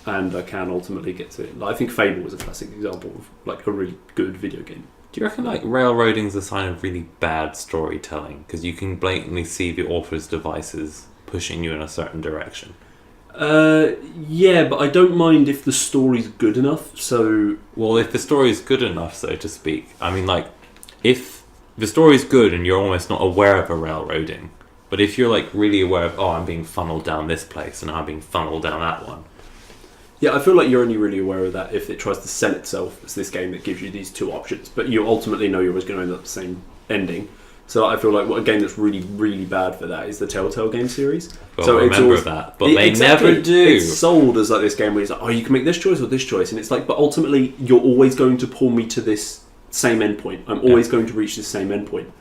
and I can ultimately get to it. Like, I think Fable was a classic example of like a really good video game. Do you reckon like railroading is a sign of really bad storytelling? Because you can blatantly see the author's devices pushing you in a certain direction. Yeah, but I don't mind if the story's good enough. So, well, if the story is good enough, so to speak. I mean, like, if the story's good and you're almost not aware of a railroading, but if you're like really aware of, oh, I'm being funneled down this place and I'm being funneled down that one. Yeah, I feel like you're only really aware of that if it tries to sell itself as this game that gives you these two options, but you ultimately know you're always going to end up the same ending. So I feel like a game that's really, really bad for that is the Telltale game series. Well, so remember that, but they never do. It's sold as like this game where it's like, oh, you can make this choice or this choice, and it's like, but ultimately you're always going to pull me to this same endpoint. I'm always going to reach this same endpoint,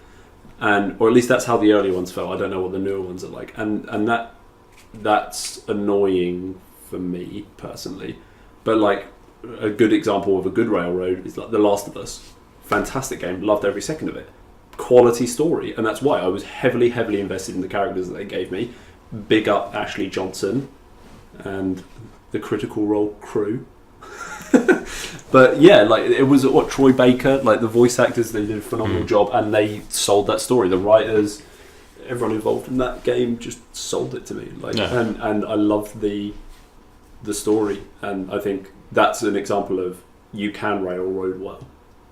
and or at least that's how the early ones felt. I don't know what the newer ones are like, and that's annoying for me personally. But like a good example of a good railroad is like The Last of Us. Fantastic game, loved every second of it. Quality story, and that's why I was heavily invested in the characters that they gave me. Big up Ashley Johnson and the Critical Role crew. But yeah, like it was what Troy Baker, like the voice actors, they did a phenomenal job, and they sold that story. The writers, everyone involved in that game just sold it to me. Like, and I loved the story, and I think that's an example of you can railroad well.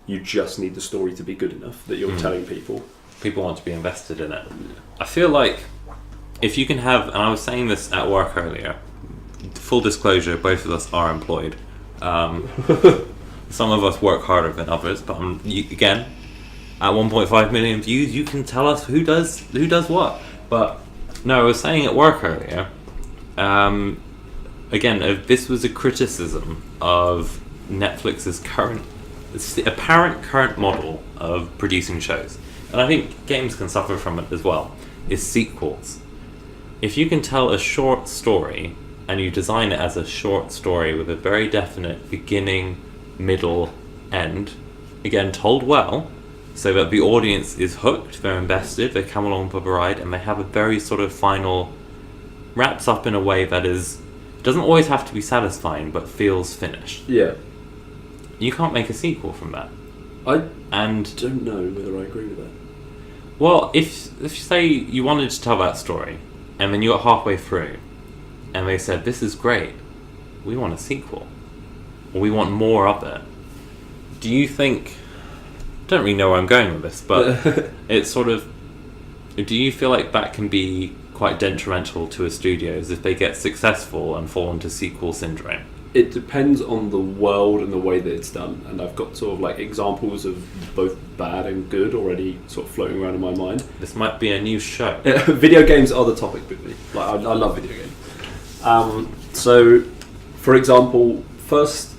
You just need the story to be good enough that you're telling people. People want to be invested in it. I feel like if you can have, and I was saying this at work earlier, full disclosure, both of us are employed. Some of us work harder than others, but again, at 1.5 million views, you can tell us who does what. But no, I was saying at work earlier, again, if this was a criticism of Netflix's apparent current model of producing shows, and I think games can suffer from it as well, is sequels. If you can tell a short story and you design it as a short story with a very definite beginning, middle, end, again told well, so that the audience is hooked, they're invested, they come along for the ride, and they have a very sort of final, wraps up in a way that doesn't always have to be satisfying but feels finished. Yeah. You can't make a sequel from that. I don't know whether I agree with that. Well, if you say you wanted to tell that story, and then you got halfway through, and they said, this is great, we want a sequel, or we want more of it, do you think... I don't really know where I'm going with this, but it's sort of... Do you feel like that can be quite detrimental to a studio if they get successful and fall into sequel syndrome? It depends on the world and the way that it's done, and I've got sort of like examples of both bad and good already sort of floating around in my mind. This might be a new show. Video games are the topic with me. Like I love video games. So, for example, first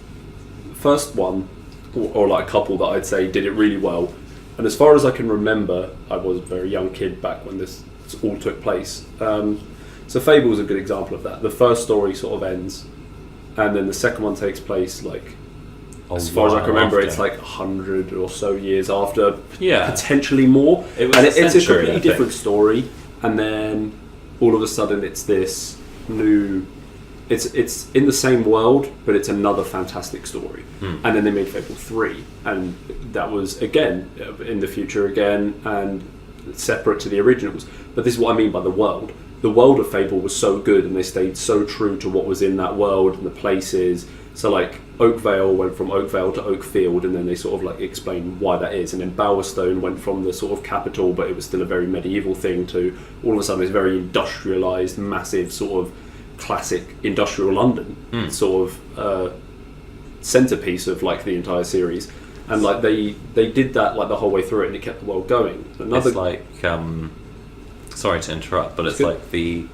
one, or like a couple that I'd say did it really well, and as far as I can remember, I was a very young kid back when this all took place. So Fable is a good example of that. The first story sort of ends, and then the second one takes place like, as far as I can remember, it's like 100 or so years after, potentially more. It's a completely different story, and then all of a sudden it's this new. It's in the same world, but it's another fantastic story. And then they made Fable 3, and that was again in the future again, and separate to the originals. But this is what I mean by the world. The world of Fable was so good, and they stayed so true to what was in that world and the places. So like Oakvale went from Oakvale to Oakfield, and then they sort of like explain why that is. And then Bowerstone went from the sort of capital, but it was still a very medieval thing, to all of a sudden it's very industrialised, massive sort of classic industrial London sort of centerpiece of like the entire series. And like they did that like the whole way through it, and it kept the world going. It's like sorry to interrupt, but it's like the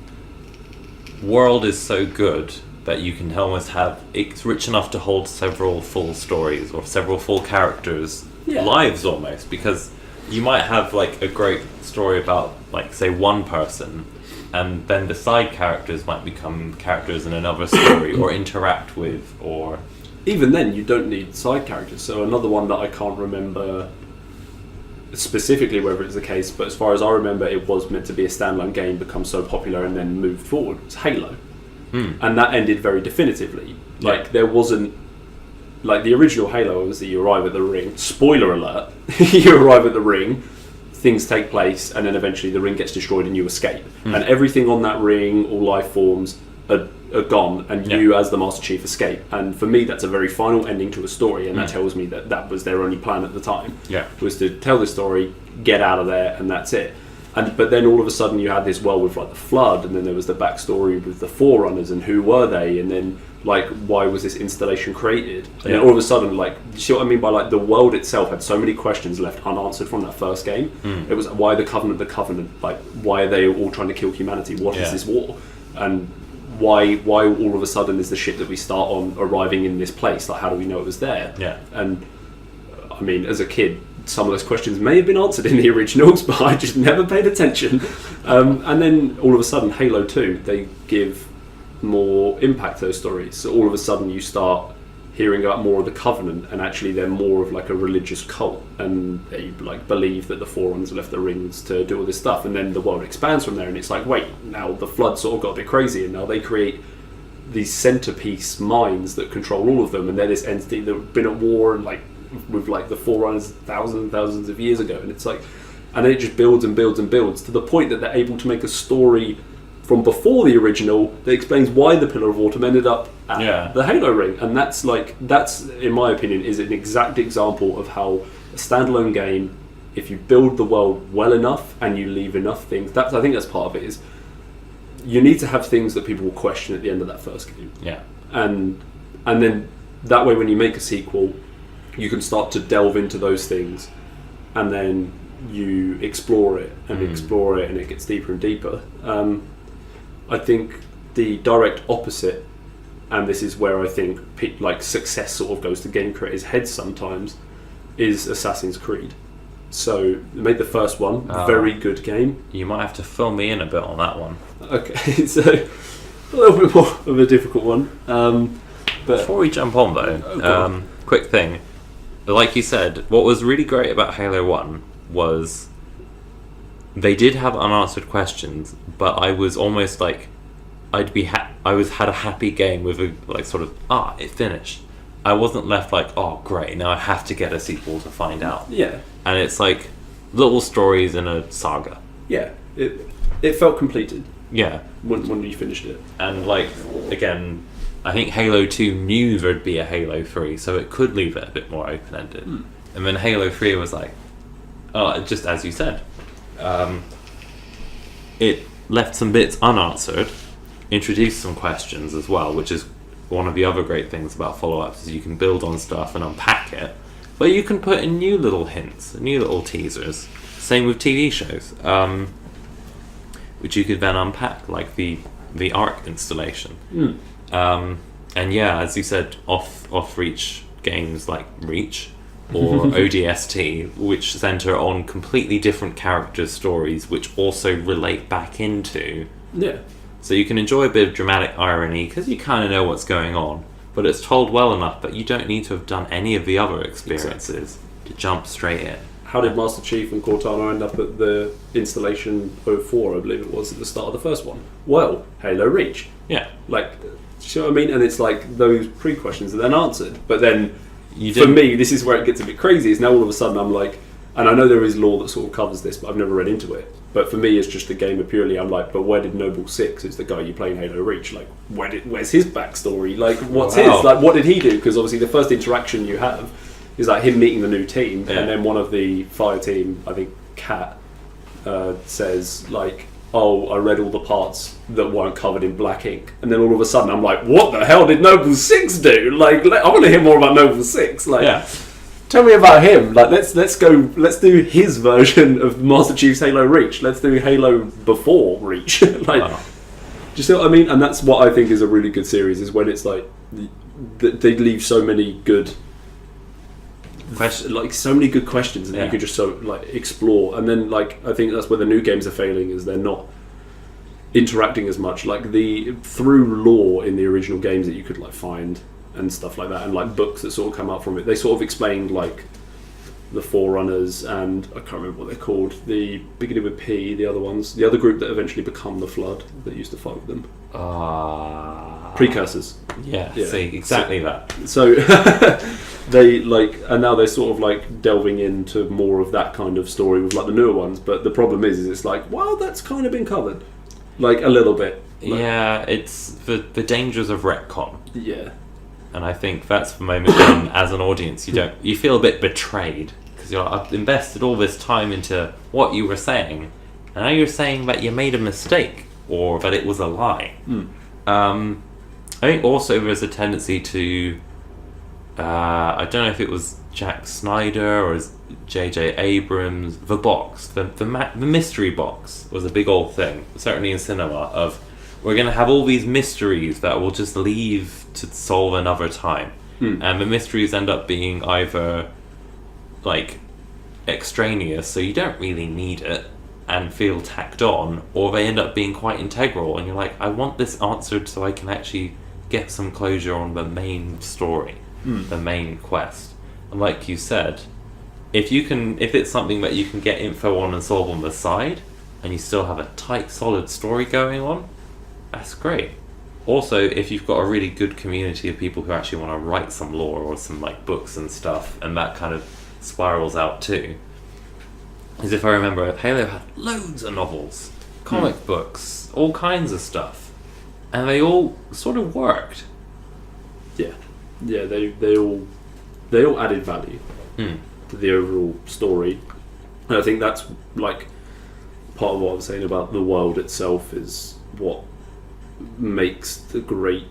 world is so good that you can almost have, it's rich enough to hold several full stories or several full characters' lives almost, because you might have like a great story about like say one person, and then the side characters might become characters in another story or interact with, or even then, you don't need side characters. So another one that I can't remember specifically whether it's the case, but as far as I remember, it was meant to be a standalone game, become so popular and then moved forward. It's Halo, and that ended very definitively. Like there wasn't like the original Halo was that you arrive at the ring. Spoiler alert: you arrive at the ring, things take place, and then eventually the ring gets destroyed and you escape. And everything on that ring, all life forms, are gone, and you as the Master Chief escape. And for me, that's a very final ending to a story, and that tells me that that was their only plan at the time. Was to tell the story, get out of there, and that's it. But then all of a sudden you had this world with like the Flood, and then there was the backstory with the Forerunners and who were they, and then like why was this installation created? And then all of a sudden, like, you see what I mean by like the world itself had so many questions left unanswered from that first game. It was why the Covenant, like why are they all trying to kill humanity? What is this war? And why all of a sudden is the ship that we start on arriving in this place? Like how do we know it was there? And I mean, as a kid, some of those questions may have been answered in the originals, but I just never paid attention. And then all of a sudden, Halo 2, they give more impact to those stories. So all of a sudden you start hearing about more of the Covenant, and actually they're more of like a religious cult, and they like believe that the Forerunners left the rings to do all this stuff, and then the world expands from there, and it's like, wait, now the Flood sort of got a bit crazy, and now they create these centerpiece minds that control all of them, and they're this entity that have been at war and like with like the Forerunners thousands and thousands of years ago, and it's like, and then it just builds and builds and builds to the point that they're able to make a story from before the original that explains why the Pillar of Autumn ended up at the Halo ring. And that's in my opinion is an exact example of how a standalone game, if you build the world well enough and you leave enough things, I think that's part of it, is you need to have things that people will question at the end of that first game. And then that way when you make a sequel, you can start to delve into those things, and then you explore it and explore it, and it gets deeper and deeper. I think the direct opposite, and this is where I think like success sort of goes to game creators' heads sometimes, is Assassin's Creed. So they made the first one, very good game. You might have to fill me in a bit on that one. Okay, so a little bit more of a difficult one. But before we jump on though, quick thing. Like you said, what was really great about Halo 1 was they did have unanswered questions, but I was almost like had a happy game with a like sort of it finished. I wasn't left like, oh great, now I have to get a sequel to find out. And it's like little stories in a saga. It felt completed. When you finished it. And like again, I think Halo 2 knew there'd be a Halo 3, so it could leave it a bit more open-ended. And then Halo 3 was like, just as you said, it left some bits unanswered, introduced some questions as well, which is one of the other great things about follow-ups, is you can build on stuff and unpack it, but you can put in new little hints, new little teasers. Same with TV shows, which you could then unpack, like the Arc installation. And yeah, as you said, off-reach games like Reach or ODST, which center on completely different characters' stories, which also relate back into. So you can enjoy a bit of dramatic irony because you kind of know what's going on, but it's told well enough that you don't need to have done any of the other experiences to jump straight in. How did Master Chief and Cortana end up at the installation 04, I believe it was, at the start of the first one? Well, Halo Reach. Like, you know what I mean? And it's like those pre-questions are then answered. But then, for me, this is where it gets a bit crazy, is now all of a sudden I'm like, and I know there is lore that sort of covers this, but I've never read into it. But for me, it's just a game of purely, I'm like, but where did Noble 6, who's the guy you play in Halo Reach, like, where's his backstory? Like, what's his? Like, what did he do? Because obviously the first interaction you have is like him meeting the new team, and then one of the fire team, I think Kat, says like, oh, I read all the parts that weren't covered in black ink, and then all of a sudden I'm like, what the hell did Noble 6 do? Like, I want to hear more about Noble 6. Like, tell me about him. Like, let's do his version of Master Chief's Halo Reach. Let's do Halo before Reach. Like, do you see what I mean? And that's what I think is a really good series, is when it's like they leave so many good so many good questions, and you could just so like explore. And then like I think that's where the new games are failing, is they're not interacting as much. Like through lore in the original games that you could like find and stuff like that, and like books that sort of come out from it. They sort of explained like the Forerunners, and I can't remember what they're called. The beginning with P, the other ones, the other group that eventually become the Flood that used to fight with them. Precursors. Yeah, see, exactly that. So they like, and now they're sort of like delving into more of that kind of story with like the newer ones. But the problem is it's like, well, that's kind of been covered, like a little bit. Like, yeah, it's the dangers of retcon. Yeah. And I think that's the moment when, as an audience, you feel a bit betrayed because you're like, I've invested all this time into what you were saying, and now you're saying that you made a mistake or that it was a lie. I think also there's a tendency to, I don't know if it was Jack Snyder or J.J. Abrams, the box, the mystery box was a big old thing, certainly in cinema, of we're going to have all these mysteries that we'll just leave to solve another time. And the mysteries end up being either like extraneous, so you don't really need it and feel tacked on, or they end up being quite integral and you're like, I want this answered so I can actually get some closure on the main story, the main quest. And like you said, if it's something that you can get info on and solve on the side and you still have a tight, solid story going on, that's great. Also, if you've got a really good community of people who actually want to write some lore or some like books and stuff, and that kind of spirals out too. As if I remember, Halo had loads of novels, comic books, all kinds of stuff, and they all sort of worked. Yeah, they all added value to the overall story, and I think that's like part of what I was saying about the world itself is what makes the great,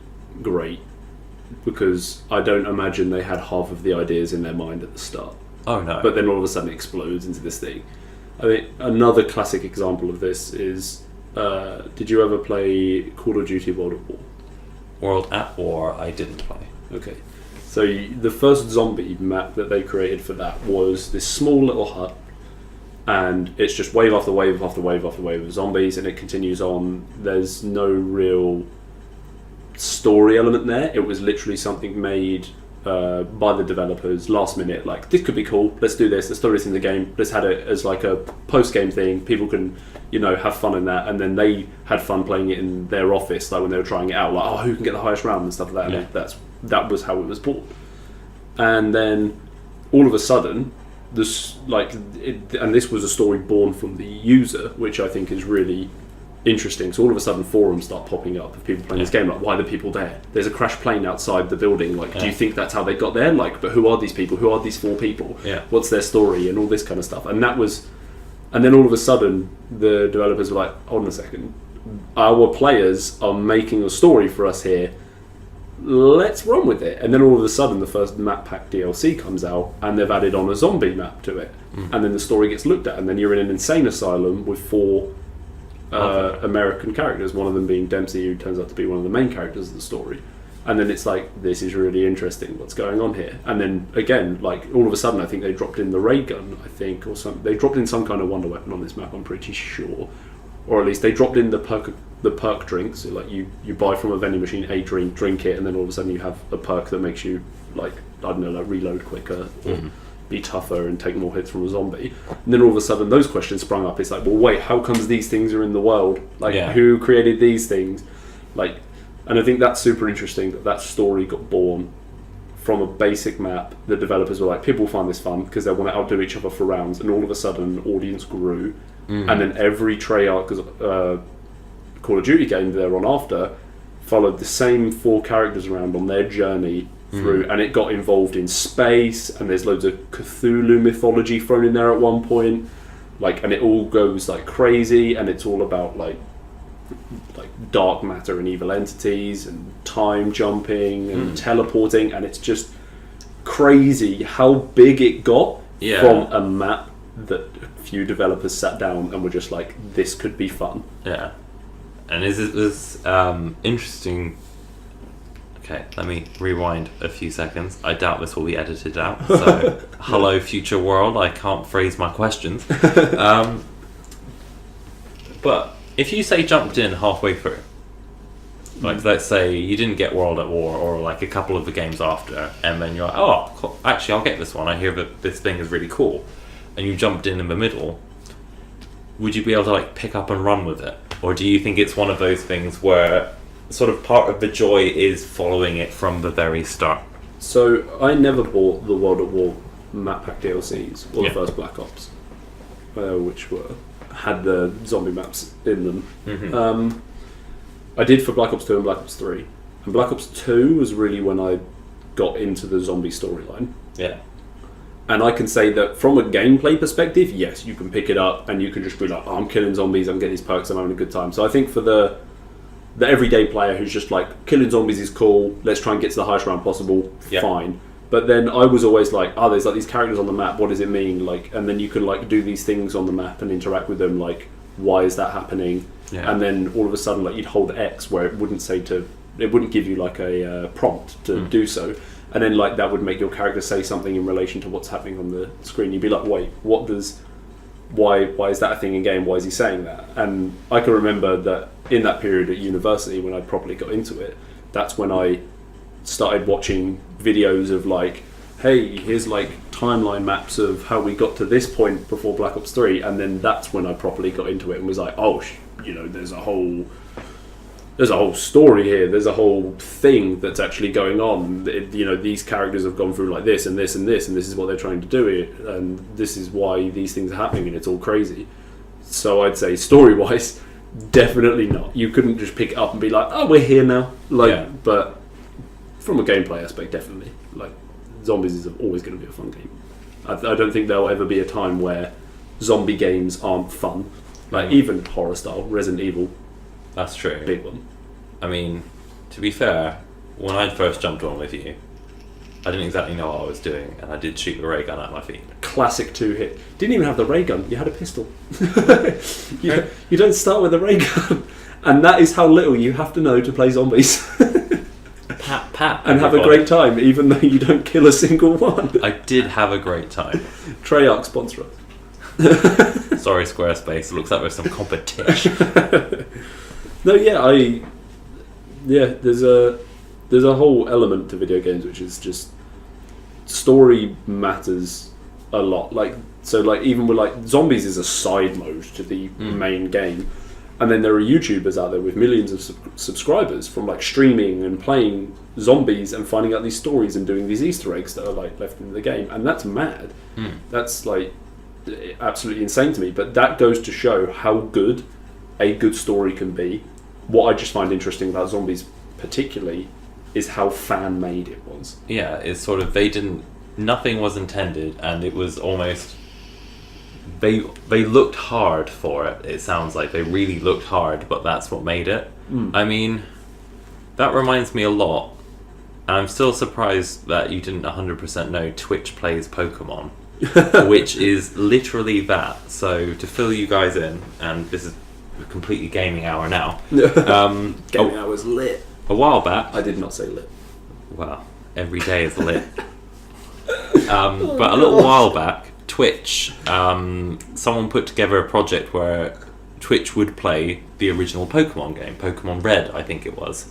because I don't imagine they had half of the ideas in their mind at the start. Oh no! But then all of a sudden it explodes into this thing. I mean, another classic example of this is, did you ever play Call of Duty World at War? World at War, I didn't play. Okay. So the first zombie map that they created for that was this small little hut, and it's just wave after wave after wave after wave of zombies, and it continues on. There's no real story element there. It was literally something made by the developers last minute, like, this could be cool, let's do this, let's throw this in the game, let's have it as like a post-game thing, people can, have fun in that, and then they had fun playing it in their office, like when they were trying it out, like, oh, who can get the highest round and stuff like that, yeah. And that was how it was bought. And then all of a sudden, this was a story born from the user, which I think is really interesting. So all of a sudden forums start popping up of people playing this game, like, why are the people there? There's a crashed plane outside the building, like, do you think that's how they got there? Like, but who are these people? Who are these 4 people? Yeah. What's their story? And all this kind of stuff. And then all of a sudden the developers were like, hold on a second, our players are making a story for us here, let's run with it. And then all of a sudden the first map pack DLC comes out and they've added on a zombie map to it, and then the story gets looked at, and then you're in an insane asylum with 4 American characters, one of them being Dempsey, who turns out to be one of the main characters of the story. And then it's like, this is really interesting, what's going on here? And then again, like, all of a sudden I think they dropped in the ray gun, I think, or something. They dropped in some kind of wonder weapon on this map, I'm pretty sure. Or at least they dropped in the perk drinks. So like you buy from a vending machine a drink it, and then all of a sudden you have a perk that makes you, like, I don't know, like reload quicker or be tougher and take more hits from a zombie. And then all of a sudden those questions sprung up. It's like, well, wait, how comes these things are in the world? Like, who created these things? Like, and I think that's super interesting that story got born from a basic map. The developers were like, people will find this fun because they want to outdo each other for rounds, and all of a sudden audience grew. And then every Treyarch Call of Duty game they're on after followed the same 4 characters around on their journey through, and it got involved in space, and there's loads of Cthulhu mythology thrown in there at one point, like, and it all goes like crazy, and it's all about like dark matter and evil entities and time jumping and teleporting, and it's just crazy how big it got from a map that a few developers sat down and were just like, this could be fun. Yeah. And it was interesting. Okay, let me rewind a few seconds. I doubt this will be edited out. So, hello, future world. I can't phrase my questions. But if you say jumped in halfway through, Like, let's say you didn't get World at War, or like a couple of the games after, and then you're like, oh, cool. Actually, I'll get this one. I hear that this thing is really cool, and you jumped in the middle. Would you be able to like pick up and run with it, or do you think it's one of those things where sort of part of the joy is following it from the very start? So I never bought the World at War map pack DLCs or the first Black Ops, which had the zombie maps in them. Mm-hmm. I did for Black Ops 2 and Black Ops 3. And Black Ops 2 was really when I got into the zombie storyline. Yeah. And I can say that from a gameplay perspective, yes, you can pick it up and you can just be like, oh, I'm killing zombies, I'm getting these perks, I'm having a good time. So I think for the everyday player who's just like, killing zombies is cool, let's try and get to the highest round possible, fine. But then I was always like, oh, there's like these characters on the map, what does it mean? Like, and then you can like do these things on the map and interact with them, like, why is that happening? Yeah. And then all of a sudden, like, you'd hold X where it wouldn't give you like a prompt to do so. And then like that would make your character say something in relation to what's happening on the screen. You'd be like, wait, why is that a thing in game? Why is he saying that? And I can remember that in that period at university when I properly got into it, that's when I started watching videos of like, hey, here's like timeline maps of how we got to this point before Black Ops 3, and then that's when I properly got into it and was like, oh, there's a whole story here, there's a whole thing that's actually going on. These characters have gone through like this and this and this, and this is what they're trying to do here, and this is why these things are happening, and it's all crazy. So I'd say story-wise, definitely not. You couldn't just pick it up and be like, oh, we're here now. But from a gameplay aspect, definitely. Like, zombies is always going to be a fun game. I don't think there'll ever be a time where zombie games aren't fun. Like, even horror style, Resident Evil. That's true. Big one. I mean, to be fair, when I first jumped on with you, I didn't exactly know what I was doing, and I did shoot the ray gun at my feet. Classic 2-hit. Didn't even have the ray gun, you had a pistol. You don't start with a ray gun. And that is how little you have to know to play zombies. Pat. And have a great time, even though you don't kill a single one. I did have a great time. Treyarch sponsor us. Sorry, Squarespace. It looks like there's some competition. There's a whole element to video games which is just story matters a lot. Like, so like even with like zombies is a side mode to the main game, and then there are YouTubers out there with millions of subscribers from like streaming and playing zombies and finding out these stories and doing these Easter eggs that are like left in the game, and that's mad. That's like absolutely insane to me. But that goes to show how good a good story can be. What I just find interesting about zombies particularly is how fan made it was. Yeah, it's sort of nothing was intended, and it was almost they looked hard for it. It sounds like they really looked hard, but that's what made it. I mean, that reminds me a lot, and I'm still surprised that you didn't 100% know Twitch plays Pokemon, which is literally that. So to fill you guys in, and this is a completely gaming hour now. Gaming hour was lit. A while back, I did not say lit. Well, every day is lit. But a little while back, Twitch, someone put together a project where Twitch would play the original Pokemon game, Pokemon Red, I think it was.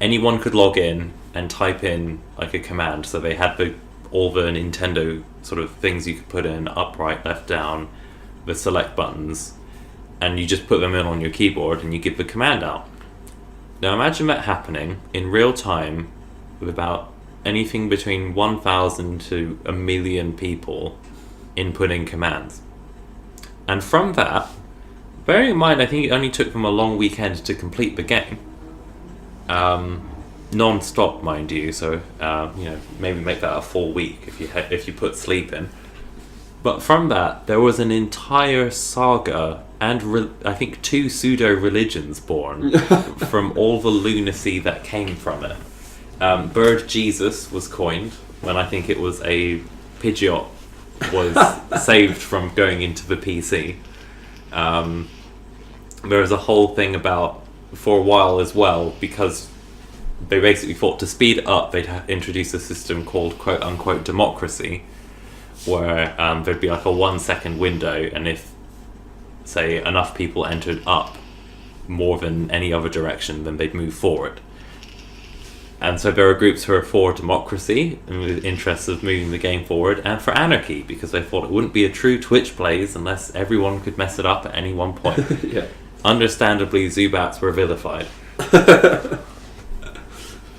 Anyone could log in and type in like a command, so they had all the Nintendo sort of things you could put in, up, right, left, down, the select buttons, and you just put them in on your keyboard and you give the command out. Now imagine that happening in real time with about anything between 1,000 to 1 million people inputting commands. And from that, bearing in mind I think it only took them a long weekend to complete the game, non-stop mind you, so maybe make that a full week if you put sleep in. But from that, there was an entire saga and I think 2 pseudo-religions born from all the lunacy that came from it. Bird Jesus was coined when I think it was a Pidgeot was saved from going into the PC. There was a whole thing about, for a while as well, because they basically thought to speed up, they'd introduce a system called quote-unquote democracy, where there'd be like a 1 second window, and if, say, enough people entered up, more than any other direction, then they'd move forward. And so there are groups who are for democracy and with interests of moving the game forward, and for anarchy because they thought it wouldn't be a true Twitch plays unless everyone could mess it up at any one point. Yeah. Understandably, Zubats were vilified.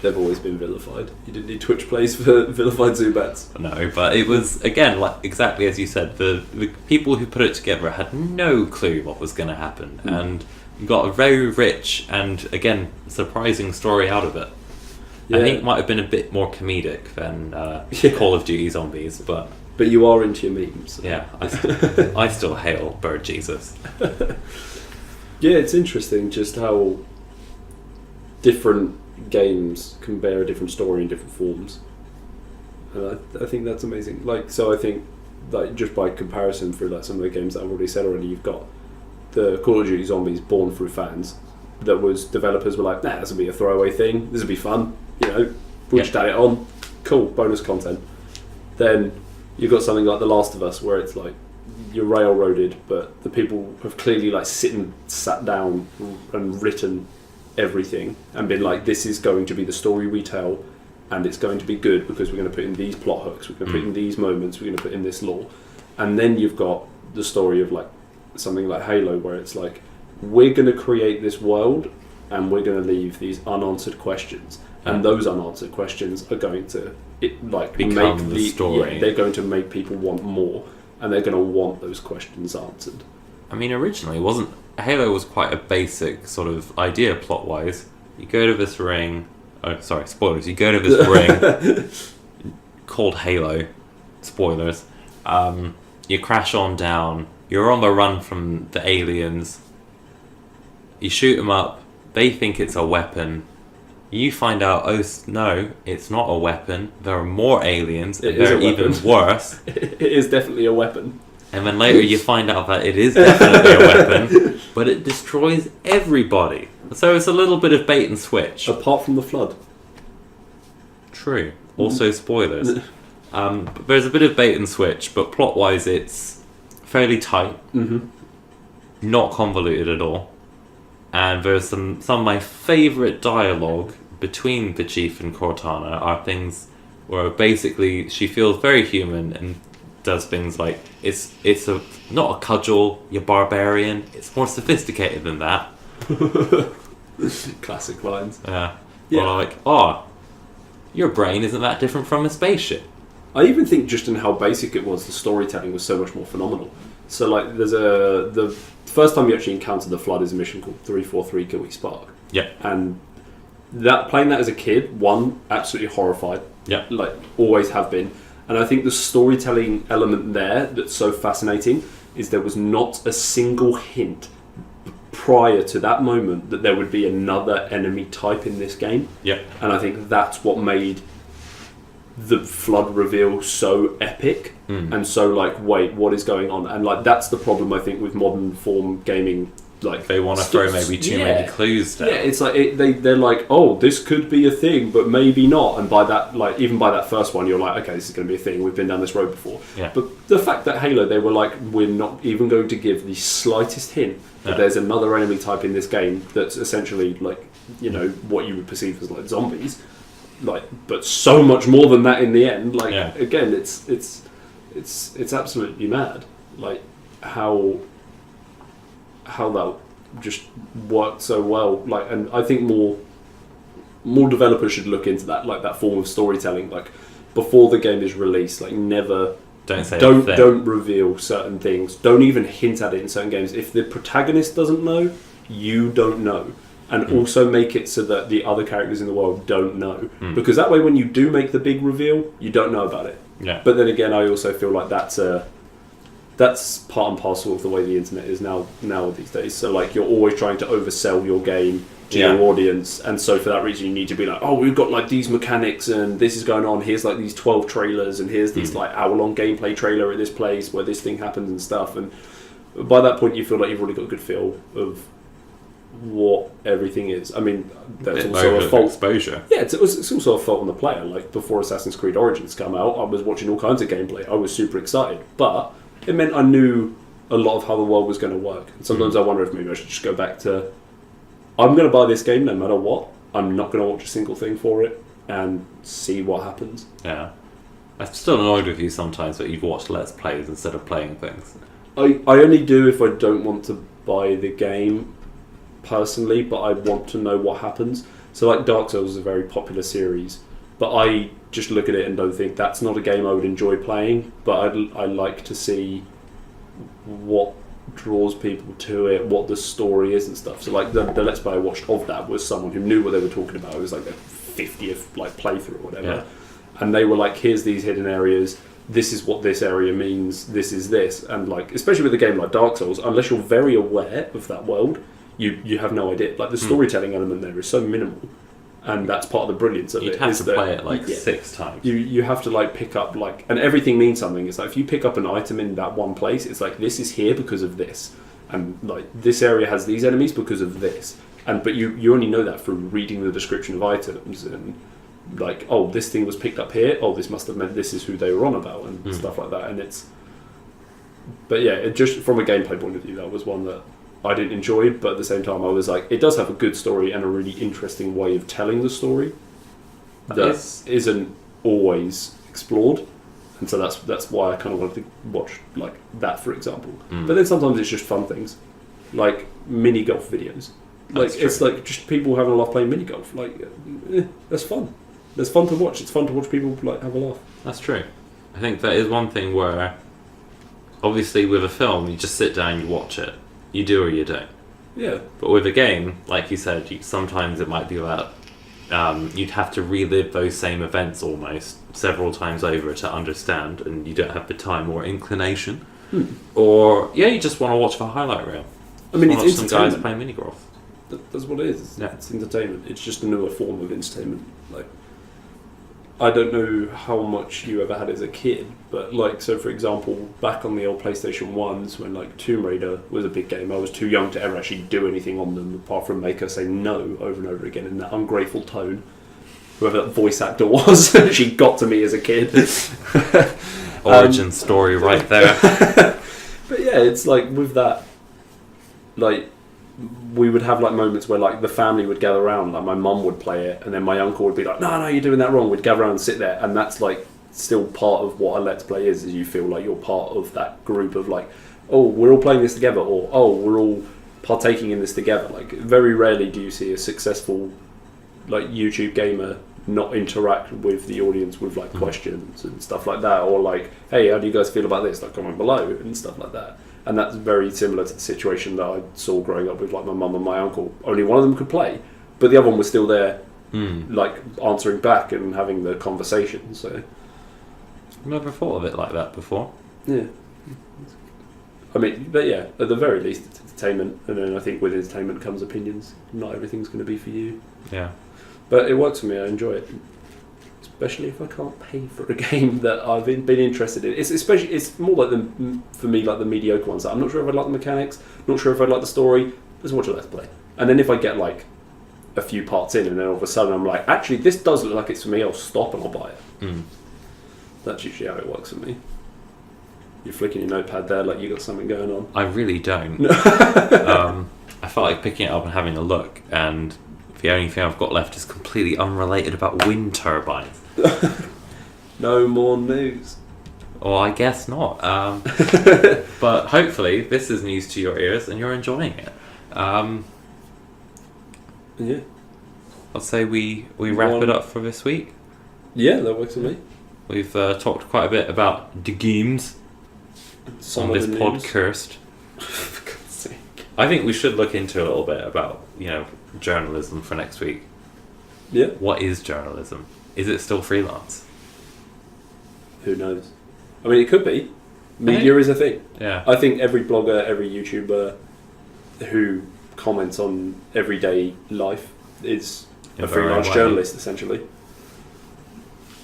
They've always been vilified. You didn't need Twitch plays for vilified Zubats. No, but it was, again, like exactly as you said, the people who put it together had no clue what was going to happen, and got a very rich and, again, surprising story out of it. Yeah. I think it might have been a bit more comedic than Call of Duty Zombies, but you are into your memes. yeah, I still hail Bird Jesus. Yeah, it's interesting just how different games can bear a different story in different forms. And I think that's amazing. Like, so I think, like, just by comparison through like some of the games that I've already said already, you've got the Call of Duty Zombies born through fans. That was developers were like, nah, this will be a throwaway thing. This will be fun. You know, we'll just add it on. Cool, bonus content. Then you've got something like The Last of Us, where it's like you're railroaded, but the people have clearly like sat down and written everything and been like, this is going to be the story we tell, and it's going to be good because we're going to put in these plot hooks, we're going to put in these moments, we're going to put in this lore. And then you've got the story of like something like Halo, where it's like, we're going to create this world and we're going to leave these unanswered questions, and those unanswered questions are going to Become the story. They're going to make people want more, and they're going to want those questions answered. I mean, originally, Halo was quite a basic sort of idea plot-wise. You go to this ring... Oh, sorry, spoilers. You go to this ring called Halo. Spoilers. You crash on down. You're on the run from the aliens. You shoot them up. They think it's a weapon. You find out, oh no, it's not a weapon. There are more aliens, and they're even worse. It is definitely a weapon. And then later you find out that it is definitely a weapon, but it destroys everybody. So it's a little bit of bait and switch. Apart from the flood. True. Also spoilers. But there's a bit of bait and switch, but plot-wise it's fairly tight. Mm-hmm. Not convoluted at all. And there's some of my favourite dialogue between the Chief and Cortana are things where basically she feels very human and does things like, it's not a cudgel, you barbarian, it's more sophisticated than that. Classic lines. Yeah. Yeah. Or like, oh, your brain isn't that different from a spaceship. I even think just in how basic it was, the storytelling was so much more phenomenal. So like, there's the first time you actually encounter the flood is a mission called 343 Kiwi Spark. Yeah. And playing that as a kid, absolutely horrified. Yeah. Like, always have been. And I think the storytelling element there that's so fascinating is there was not a single hint prior to that moment that there would be another enemy type in this game. Yeah. And I think that's what made the flood reveal so epic and so like, wait, what is going on? And like, that's the problem I think with modern form gaming. Like, they want to throw maybe too many clues down. Yeah, it's like they're like, oh, this could be a thing, but maybe not. And by that, like, even by that first one, you're like, okay, this is going to be a thing. We've been down this road before. Yeah. But the fact that Halo, they were like, we're not even going to give the slightest hint that there's another enemy type in this game that's essentially like, you know, what you would perceive as like zombies, like, but so much more than that in the end. Like, again, it's absolutely mad. Like how that just worked so well. Like, and I think more developers should look into that, like that form of storytelling. Like, before the game is released, like, never don't reveal certain things. Don't even hint at it in certain games. If the protagonist doesn't know, you don't know. And also make it so that the other characters in the world don't know. Because that way, when you do make the big reveal, you don't know about it. Yeah. But then again, I also feel like that's part and parcel of the way the internet is now these days. So like, you're always trying to oversell your game to your audience, and so for that reason you need to be like, oh, we've got like these mechanics and this is going on, here's like these 12 trailers and here's these like hour-long gameplay trailer at this place where this thing happens and stuff. And by that point you feel like you've already got a good feel of what everything is. I mean, that's also a fault. Exposure. Yeah, it's also a fault on the player. Like, before Assassin's Creed Origins come out, I was watching all kinds of gameplay. I was super excited, but it meant I knew a lot of how the world was going to work. And sometimes I wonder if maybe I should just go back to I'm going to buy this game no matter what. I'm not going to watch a single thing for it and see what happens. Yeah. I'm still annoyed with you sometimes that you've watched Let's Plays instead of playing things. I only do if I don't want to buy the game personally, but I want to know what happens. So like Dark Souls is a very popular series, but I just look at it and don't think that's not a game I would enjoy playing, but I like to see what draws people to it, what the story is and stuff. So like the Let's Play I watched of that was someone who knew what they were talking about. It was like their 50th like playthrough or whatever. Yeah. And they were like, here's these hidden areas, this is what this area means, this is this. And like, especially with a game like Dark Souls, unless you're very aware of that world, you have no idea. Like the storytelling element there is so minimal. And that's part of the brilliance of it. You'd have to play it like 6 times. You have to like pick up like, and everything means something. It's like if you pick up an item in that one place, it's like this is here because of this, and like this area has these enemies because of this. And but you only know that from reading the description of items and like, oh, this thing was picked up here. Oh, this must have meant this is who they were on about and stuff like that. And it's, but yeah, it just from a gameplay point of view, that was one that I didn't enjoy, but at the same time I was like, it does have a good story and a really interesting way of telling the story that isn't always explored, and so that's why I kind of wanted to watch like that, for example. But then sometimes it's just fun things, like mini golf videos. Like it's like just people having a laugh playing mini golf. Like that's fun. That's fun to watch. It's fun to watch people like have a laugh. That's true. I think that is one thing where, obviously, with a film, you just sit down, you watch it. You do or you don't. Yeah. But with a game, like you said, sometimes it might be about you'd have to relive those same events almost several times over to understand, and you don't have the time or inclination. Or you just want to watch the highlight reel. I mean, watch it's some entertainment. guys playing mini golf. That's what it is. Yeah. It's entertainment. It's just a newer form of entertainment. Like, I don't know how much you ever had as a kid, but like, so for example, back on the old PlayStation 1s when like Tomb Raider was a big game, I was too young to ever actually do anything on them apart from make her say no over and over again in that ungrateful tone. Whoever that voice actor was, she got to me as a kid. Origin story right there. But yeah, it's like with that, like, we would have like moments where like the family would gather around, like my mum would play it and then my uncle would be like, no, you're doing that wrong. We'd gather around and sit there, and that's like still part of what a Let's Play is you feel like you're part of that group of like, oh, we're all playing this together, or oh, we're all partaking in this together. Like very rarely do you see a successful like YouTube gamer not interact with the audience with like questions and stuff like that, or like, hey, how do you guys feel about this, like comment below and stuff like that. And that's very similar to the situation that I saw growing up with like my mum and my uncle. Only one of them could play, but the other one was still there, like answering back and having the conversation. So I've never thought of it like that before. yeah, I mean, but yeah, at the very least it's entertainment, and then I think with entertainment comes opinions. Not everything's going to be for you. Yeah. But it works for me. I enjoy it, especially if I can't pay for a game that I've been interested in. It's more like for me like the mediocre ones. I'm not sure if I'd like the mechanics. Not sure if I'd like the story. Let's watch a Let's Play. And then if I get like a few parts in, and then all of a sudden I'm like, actually, this does look like it's for me. I'll stop and I'll buy it. That's usually how it works for me. You're flicking your notepad there like you got something going on. I really don't. I felt like picking it up and having a look, and the only thing I've got left is completely unrelated about wind turbines. No more news. Well, I guess not. But hopefully this is news to your ears and you're enjoying it. Yeah. I'll say we wrap it up for this week. Yeah, that works for me. We've talked quite a bit about the games on this podcast. For God's sake. I think we should look into a little bit about, journalism for next week. Yeah. What is journalism? Is it still freelance? Who knows? I mean, it could be. Media is a thing. Yeah. I think every blogger, every YouTuber who comments on everyday life is a freelance journalist, essentially.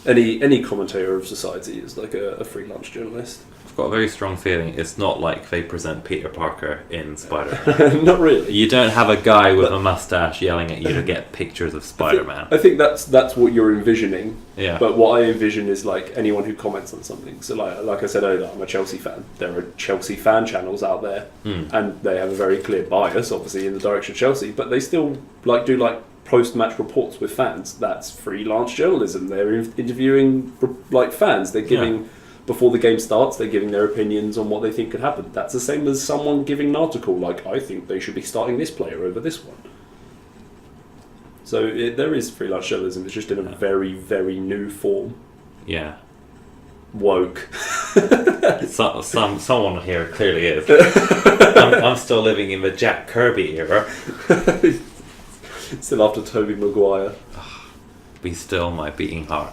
Any commentator of society is like a freelance journalist. Of I've got a very strong feeling it's not like they present Peter Parker in Spider-Man. Not really. You don't have a guy with a mustache yelling at you to get pictures of Spider-Man. I think that's what you're envisioning. Yeah. But what I envision is like anyone who comments on something. So like I said earlier, I'm a Chelsea fan. There are Chelsea fan channels out there, and they have a very clear bias, obviously, in the direction of Chelsea. But they still do post-match reports with fans. That's freelance journalism. They're interviewing like fans. They're giving. Before the game starts, they're giving their opinions on what they think could happen. That's the same as someone giving an article like, I think they should be starting this player over this one. So there is freelance journalism. It's just in a very, very new form. Yeah. Woke. Someone here clearly is. I'm still living in the Jack Kirby era. Still after Tobey Maguire. Be still my beating heart.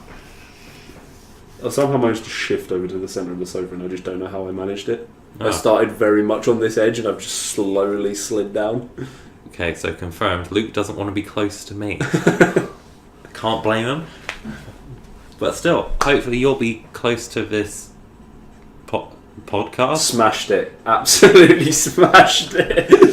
I somehow managed to shift over to the centre of the sofa, and I just don't know how I managed it. Oh. I started very much on this edge, and I've just slowly slid down. Okay, so confirmed. Luke doesn't want to be close to me. I can't blame him. But still, hopefully you'll be close to this podcast. Smashed it. Absolutely smashed it.